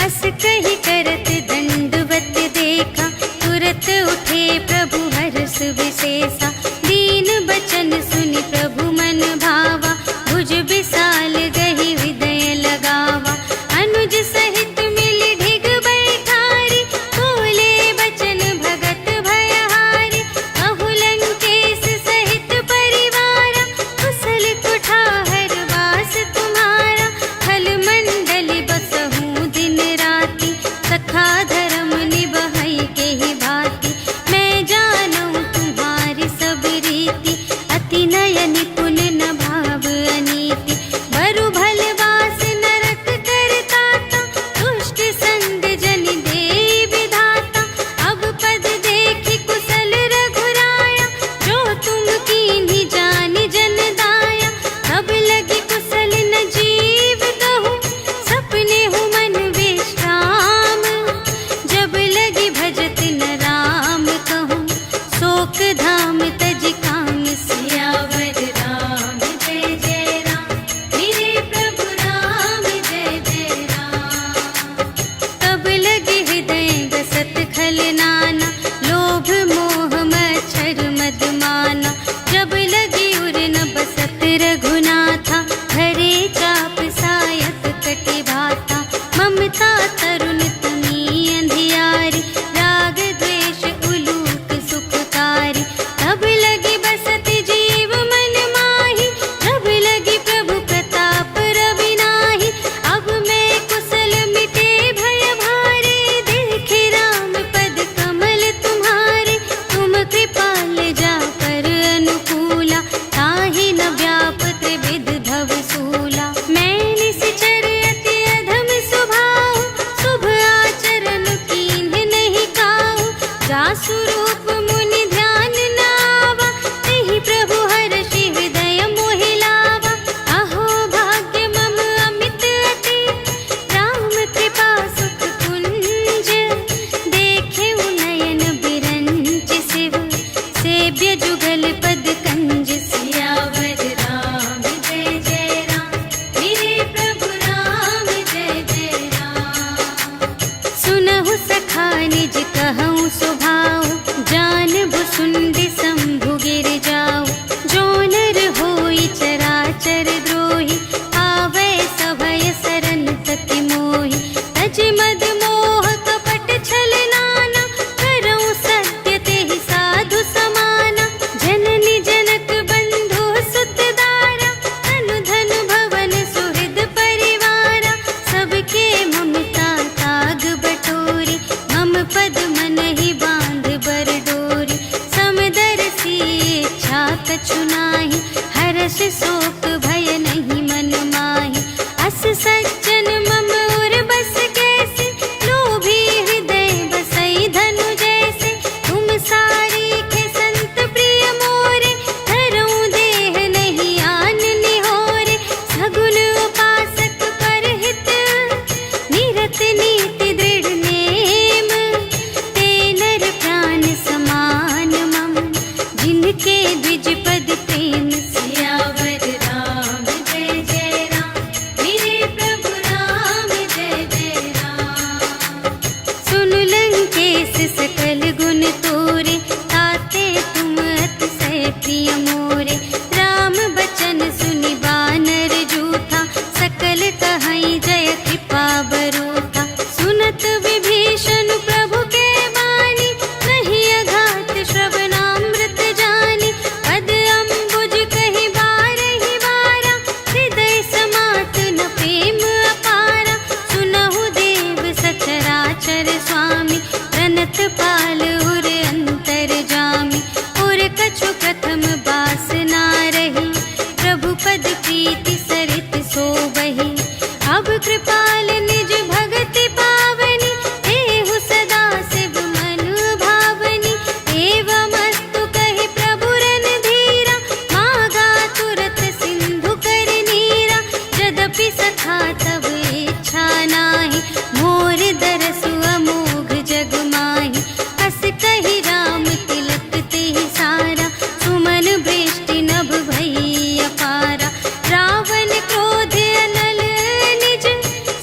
अस कहि करत दंडवत देखा, तुरत उठे प्रभु हर्ष विशेषा। दीन बचन सुनि प्रभु मन भावा, भुज विशाल गहि हृदय लगावा। अनुज सहित मिलि ढिग बैठारी, बोले बचन भगत भयहारी। कहु लंकेश सहित परिवारा, कुशल कुठार वास तुम्हारा। खल मंडली बसहु दिन राति, सखा धर्म निबहै केहि भांति। मैं जानूं तुम्हारी सब रीति, अति नय निपुण न भाव अनीति। बरु भल वास नरक करताता, दुष्ट संग जन दे विधाता। अब पद देखि कुशल रघुराया, जो तुम कीन्ही जानि जन दाया। तब लगी कुशल न जीव कहूँ, सपने हूँ मन विश्राम। जब लगी भजत न राम कहूँ, शोक धाम तज काम। सियावर राम जय जय राम, मेरे प्रभु राम जय जय राम। तब लगे हृदय गसत खल नाना, लोभ मोह मच्छर मद माना। जब लगी उर न बसत रघुनाथा, धरे चाप सायक कटि भाता। ममता तरुण तमी अंधियारी, राग द्वेष उलूक सुखकारी। तब लगी बसत जीव मन माही, जब लगी प्रभु प्रताप रवि नाही। अब मैं कुशल मिटे भय भारे, देखे राम पद कमल तुम्हारे। तुम कृपाल जा कर अनुकूला, ताहि न व्याप त्रिविध भव सूला। मैं निश्चर अति अधम स्वभाव, शुभ आचरण कीन्ह नहीं काहू। जासु रूप मुनि ध्यान न आवा, तेहि प्रभु हर्षि हृदय मोहि लावा। अहो भाग्य मम अमित अति, राम कृपा सुख कुंज। देखे नयन बिरंच शिव, सेव्य जुगल पद कंज। सियावर राम जय जय राम, मेरे प्रभु राम जय जय राम। सुनहु सखा निज कहूँ स्वभाव, जानबु सुंदि शंभु गिर जाऊ। जो नर होई चराचर द्रोही, आवे सभय सरन तति मोहि। तज मद मोह कपट छल नाना, करऊँ सत्य तेहि साधु समाना। जननी जनक बंधु सुत दारा, तनु धन भवन सुहृद परिवारा। सबके ममता ताग बटोरी, मम पद मन तोरे, ताते तुम अतिशय प्रिय मोरे। राम बचन सुनि बानर जूठा, सकल कहई जय कृपा बरूठा। सुनत विभीषण प्रभु के बानी, नहीं अघात श्रवणामृत जानी। पद अम्बुज कहि बारहि बारा, हृदय समात न प्रेम अपारा। सुनहु देव सचराचर स्वामी, प्रणत पाल उर अंतर जामी। और कछु प्रथम बासना रही, प्रभु पद प्रीति सरित सोबहि। अब कृपाल निज भगति पावनी, देहु सदा शिव मन भावनी। एवमस्तु कहि प्रभु रणधीरा, मागा तुरत सिंधु कर नीरा। यद्यपि सखा तब इच्छा नाही, मोर दरसु अमोघ जग माही। हस कहि राम तिलक तेहि सारा, सुमन वृष्टि नभ भई अपारा। रावण क्रोध अनल निज,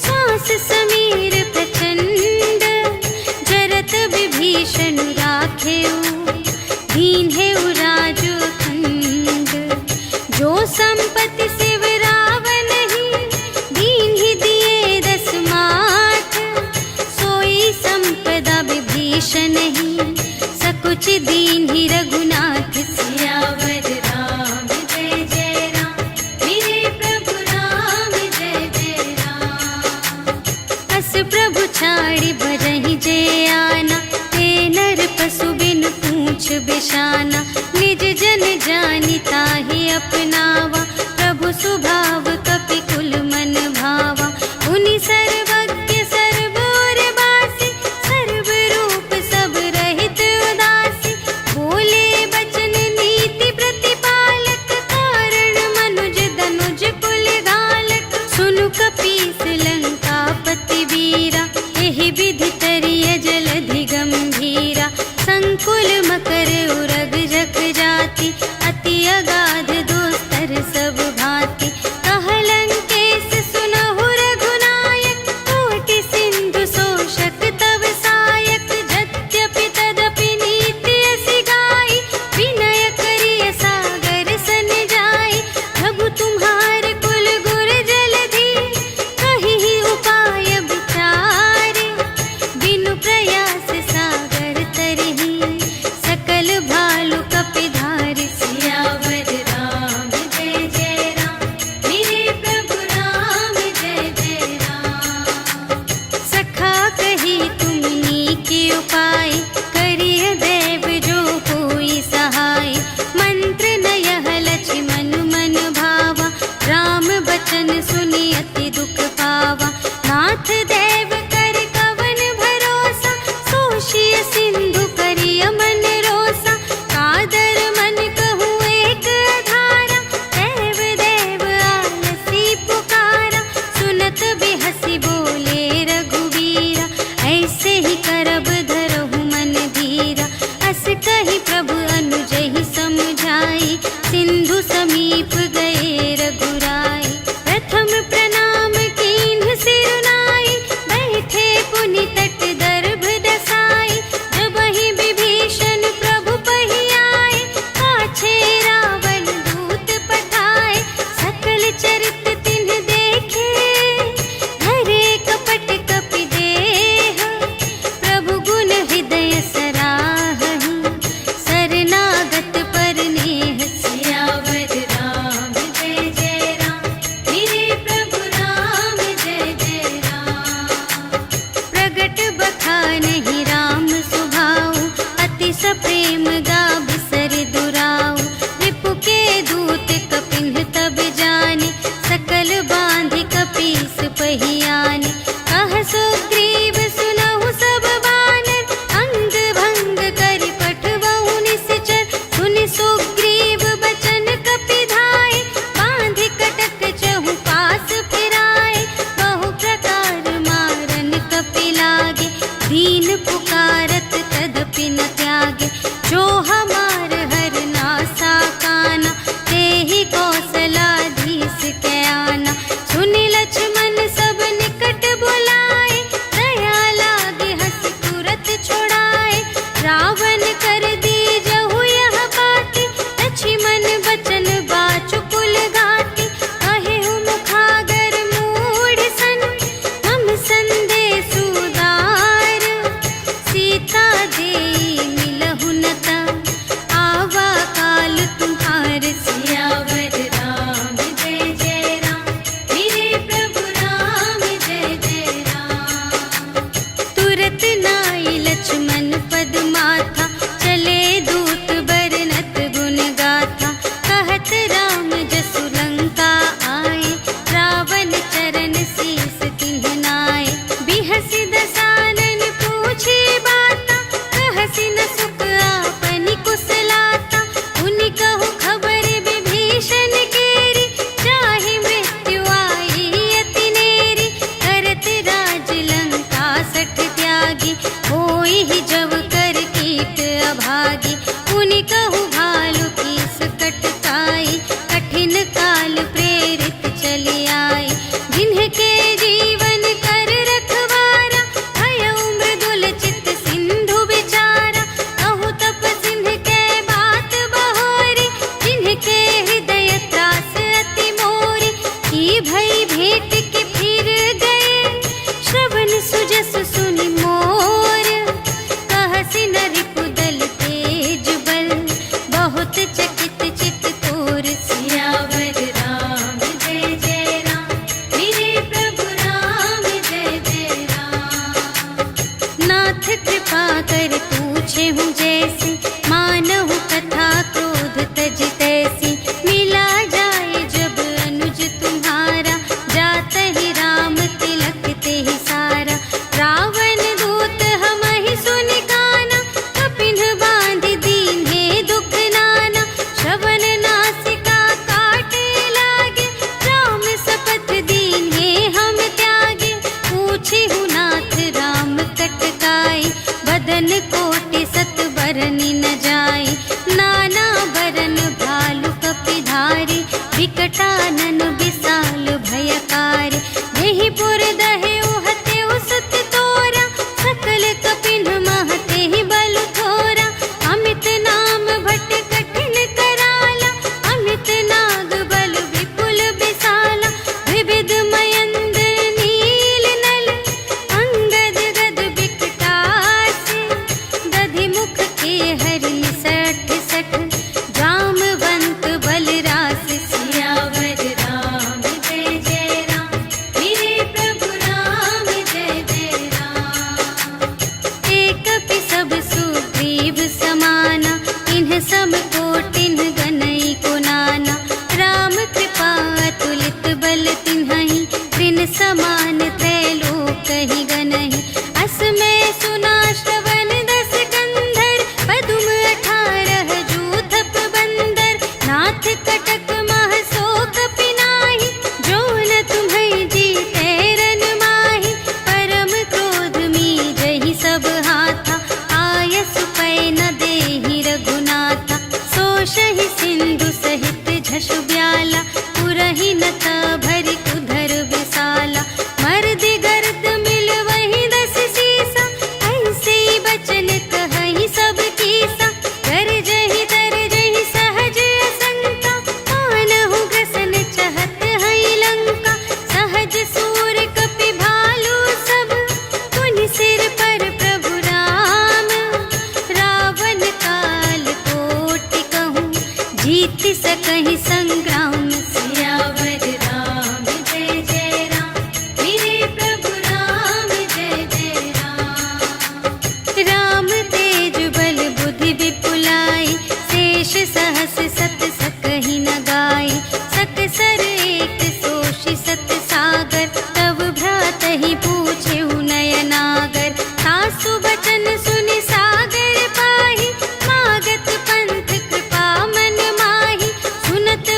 श्वास समीर प्रचंड। जरत विभीषण राखेउ, दीन्हेउ राजु अखंड। जो संपत्ति शिव रावण ही, दीन्हि दिए दस माठ। सोई संपदा विभीषण ही, सकुच दीन्हि रघुनाथ। सियावर राम जय जय राम, मेरे प्रभु राम जय जय राम। अस प्रभु छाड़ि भजहि जे आना, ते नर पशु बिन पूछ बिशाना। निज जन जानि ताहि अपनावा, प्रभु सुभाव कपि कुल मन भावा। उनि सर्वज्ञ सर्व और बासी, सर्व रूप सब रहित उदासी। बोले बचन नीति प्रतिपालक, कारण मनुज धनुज कुल घालक। सुनु कपीस लंकापति वीरा, एहि विधि तरिय जलधि गंभीरा। संकुल मकर उरग जख जाति, अति अगाध दोस्तर सब भांति। कहलंकेश सुनहु रघुनायक, कोटि सिंधु शोषक तव सायक। यद्यपि तदपि नीति असि गाई, विनय करिय सागर सन जाई। प्रभु तुम्हार कुल गुर जलधि, कहिहि उपाय विचारे। बिनु प्रयास सागर तरहि, सकल भालु कपिधारि। सियावर राम जय जय राम, मेरे प्रभु राम जय जय राम। सखा कही तुमनी के उपाय, करिय देव जो कोई सहाय। मंत्र नयह लक्ष्मण मन भावा, राम बचन सुनि अति दुख पावा। नाथ देव कर कवन भरोसा, सोषिय सिंधु करिय मन रोसा। कादर मन कहूँ एक अधारा, देव देव आलसी पुकारा। सुनत बिहसी बोले रघुवीरा, ऐसे ही करब धरहु मन धीरा। अस कहि प्रभु अनुजहि समझाई, सिंधु समीप गए रघुराई। प्रथम प्रणाम कीन्ह सिरुनाई, बैठे पुनि तट दर्भ दसाई। जबहि विभीषण प्रभु पहि आए, पाछे रावण दूत पठाए। सकल चरित तिन्ह देखे, धरे कपट कपि देह। प्रभु गुण हृदय सराहहि, शरणागत पर नेह। सियावर राम जय जय राम, मेरे प्रभु राम जय जय राम। प्रगट बखानहि राम सुभाऊ, अति सप्रेम गा बिसर दुराऊ। रिपु के दूत कपिन्ह तब जाने, सकल बांधि कपीस पहि आने। कह सुग्रीव सुनहु सब बानर, अंग भंग करि पठवहु निश्चर। सुनि सुग्रीव बचन कपि धाय, बांधि कटक चहु पास फिराए। बहु प्रकार मारन कपि लागे, दीन पुकारत तदपि न त्यागे। जो हमार हर नासा काना, तेहि कौशलाधीश के आना। सुनि लक्ष्मण सब निकट बुलाए, दया लागे हंस तुरत छुड़ाए। रावण अभागी। पुनि कहु भालु कीस कटकाई, कठिन काल प्रेरित चली आई। जिन्हके जीवन कर रखवारा, भयउ मृदुल चित सिंधु बिचारा। कहु तप सिंह के बात बहोरी, जिन्हके हृदय त्रास अति मोरी। की भई भेंट के फिर गए, श्रवण सुजस सुनि मोर। कहसि न रिपुदल तेज बल, बहुत चकित चित तोर। सियावर राम जय जय राम, मेरे प्रभु राम जय जय राम। नाथ कृपा कर पूछे हूँ जैसी, मानहु कथा क्रोध तज तैसी। मिला जाए जब अनुज तुम्हारा, जात ही राम तिलक ते ही सारा। रावण दूत हमहि सुनि काना, कपिन बांधि दीन्हे दुख नाना। श्रवण नासिका काटे लागे, राम शपथ दीन्हे हम त्यागे। पूछिहु नाथ राम कटकाई, बदन कोटि सत बरनि न जाई। नाना बरन भालु कपिधारी, विकटानन विशाल भयकारी। देहि पुर दहेउ हतेउ सुत तोरा, सकल कपिन महते ही बल थोरा। अमित नाम भट कठिन कराला, अमित नाग बल विपुल विशाला। विविध मयंद्र नील नल, अंगद गद विकटासी। दधि मुख के हरि सठ सठ, जामवंत बलरास। सियावर राम जय जय राम, मेरे प्रभु राम जय जय राम। एक कपि सब सुग्रीव समाना, इन्ह सम कोटिन गनई को नाना। राम कृपा अतुलित बल तिन्हहि, त्रिन समान त्रैलोक ही गनहि। अस में सुना श्रवण दस कंधर, पदुम 18 जूथप बंदर। नाथ कटक मह शोक पिनाहि, जो न तुम्है जीते रन माहि। परम क्रोध मीजहि सब हाथा, आयसु पै न देहि रघुनाथा। सोषहि सिंधु सहित झसु ब्याला, पुरहि न भरि उधर विशाला। मर्दि गर्द मिल वही 10 सीसा, ऐसे बचन कहहि सब कीसा। गरजहि तरजहि सहज असंका, मानहु ग्रसन चहत हई लंका। सहज सूर कपि भालु सब, पुनि सिर पर प्रभु राम। रावण काल कोटि कहूँ, जीत सकहि संग्राम। सियावर राम जय जय राम, मेरे प्रभु राम जय जय राम। राम तेज बल बुद्धि विपुलाई, शेष सहस सत सकहि न गाई। सकसर एक सोषि सत सागर, तब भ्रातहि पूछेहु नयनागर। सासु बचन सुनि सागर पाहि, मागत पंथ कृपा मन माहि। सुनत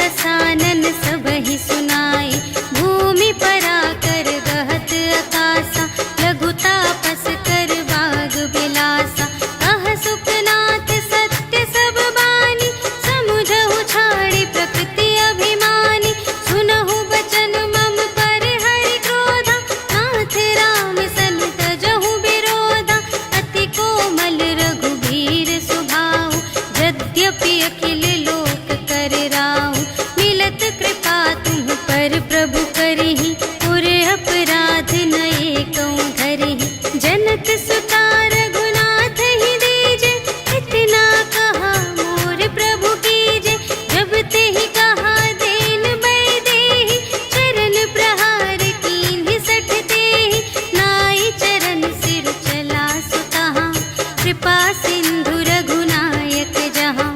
दसानन सबहि सुनाई। भूमि परा कर गहत आकासा, लघु तापस कर बाग बिलासा। कह सुखनाथ सत्य सब बानी, समुझहु छाड़ी प्रकृति अभिमानी। सुनहु बचन मम पर हरि क्रोधा, नाथ राम सन तजहु विरोधा। अति कोमल रघुबीर सुभाऊ, यद्यपि अखिल लोक कर राऊ। मिलत कृपा तुम पर प्रभु करहि, पुर अपराध नये कौं धरहि। जनक सुता रघुनाथ ही दीजे, इतना कहा मोर प्रभु कीजे। जब तेहि कहा देन बै देहि, चरण प्रहार कीन्हि सठ तेहि। नाई चरण सिर चला सुतहाँ, कृपा सिंधु रघुनायक जहाँ।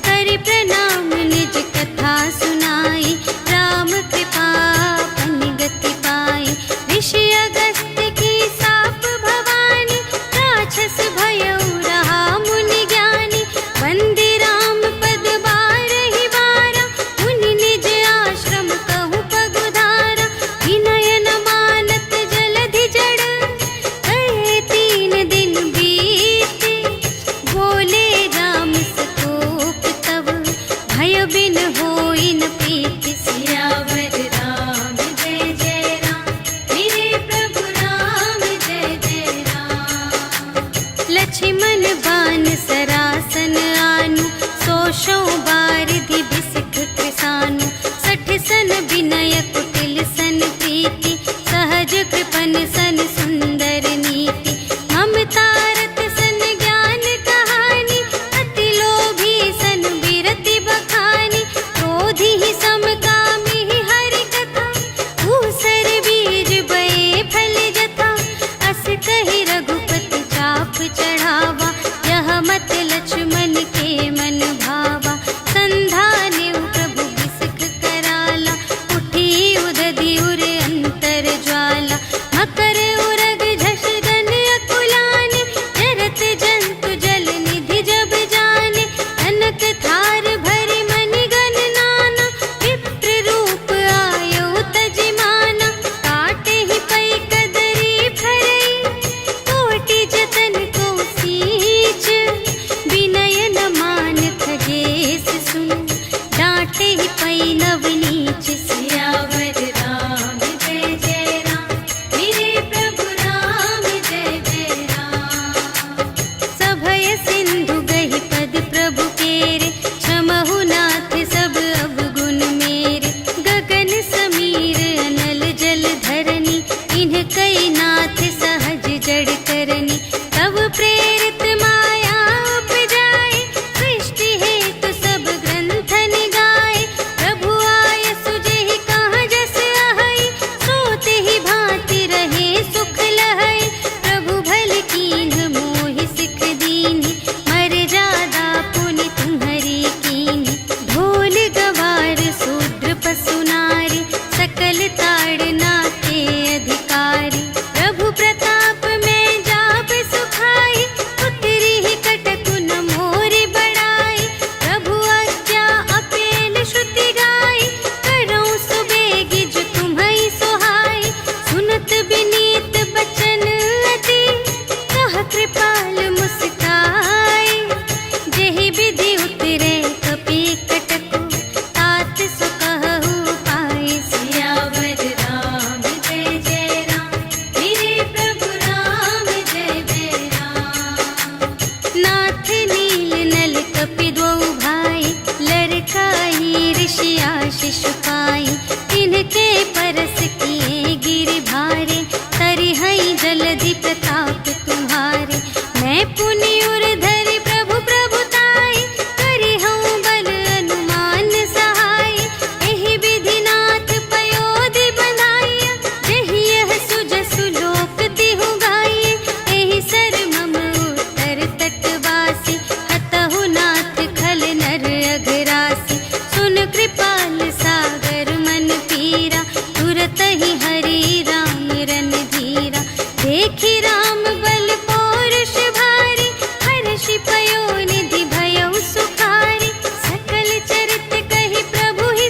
करि प्रणाम निज कथा सुनाई, राम कृपा अपन गति पाई। ऋषि अगस्त्य की साप भवानी, राक्षस भयउ रहा मुनि ज्ञानी। वंदे राम पद बारहि बारा, मुनि निज आश्रम कहु पगुधारा। विनय न मानत जलधि जड़, कहे 3 दिन बीते। बोले राम सकोप तब, भय बिन होई न प्रीति। सियावर राम जय जय राम, मेरे प्रभु राम जय जय राम। लक्ष्मण बान सरासन आनु, सोशों बारिधि बिसिख कृसानु। 60 सन विनय कुटिल सन प्रीति, सहज कृपन सन सुंदर नीति। ममता रत सन ज्ञान कहानी, अति लोभी सन बिरति बखानी। क्रोधी ही समकामी ही हरि कथा, ऊसर बीज बये फल जथा। अस कहि रघुपति चाप चढ़ावा, यह मत लक्ष्मण के मन भावा। संधान्यु प्रभु बिसिख कराला, उठी उदधि उर अंतर ज्वाला। मकर उरग झष गन अकुलाने, जरत जंतु जल निधि जब जाने। कनक थार भरि मनि गण नाना, विप्र रूप आयो तजिमाना। काटे ही पै कदरी फरई, कोटि जतन को सींच। विनय न मानत गेस सुन, डांटे ही पै नवनीच। सियावर राम जय जय राम, मेरे प्रभु राम जय जय राम। सभय सिंधु गहि पद प्रभु केरे, क्षमहु नाथ सब अवगुण मेरे। गगन समीर अनल जल धरनी, इन्ह कई नाथ सहज जड़ करनी। तब प्रेरित माया उपजाए, सृष्टि हेतु सब ग्रंथ निगाए। प्रभु आय सुजेहि कहाँ जस अहै, सोते ही भांति रहे सुख लहै। प्रभु भल कीन्ह मोहि सिख दीन्हि, मर्यादा पुनि तुम्हरी कीन्हि। ढोल गवार शूद्र पशु नारी, सकल ताड़ना के अधिकारी। प्रभु प्रताप में जाप सुखाई, उतरी ही कटकु न मोरि बड़ाई। प्रभु आज्ञा अपेल श्रुति गाई, करऊँ सुबेगी जो तुम्है सोहाई। सुनत विनीत बचन अति, कह कृपाल मुस्काई। जेहि विधि उतरे कपि कटकु, तात सो कहु पाई। सियावर राम जय जय राम, मेरे प्रभु राम जय जय राम। नाथ नील नल कपि द्वौ भाई, लरकाई ऋषि आशीष पाई। तिनके परस किए गिरि भारे, तरिहै जलधि प्रताप तुम्हारे। मैं पुनि उर धरि प्रभु प्रभुताई, करिहउँ बल अनुमान सहाय। एहि विधि नाथ पयोधि बंधाइया, जेहि यह सुजसु लोक तिहु गाइए। एहि सर मम उत्तर तटवासी, हतहु नाथ खल नर अघरासी। सुन कृपाल सागर मन पीरा, तुरत ही हरि राम रन धीरा। देखि राम बल पौरुष भारी, हर्षि पयो निधि भयउ सुखारी। सकल चरित कहि प्रभु ही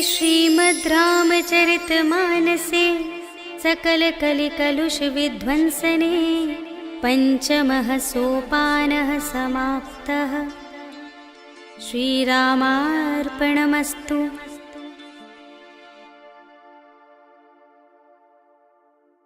श्रीमद् रामचरितमानसे सकलकलिकलुषविध्वंसने पञ्चमः सोपानः समाप्तः। श्रीरामार्पणमस्तु।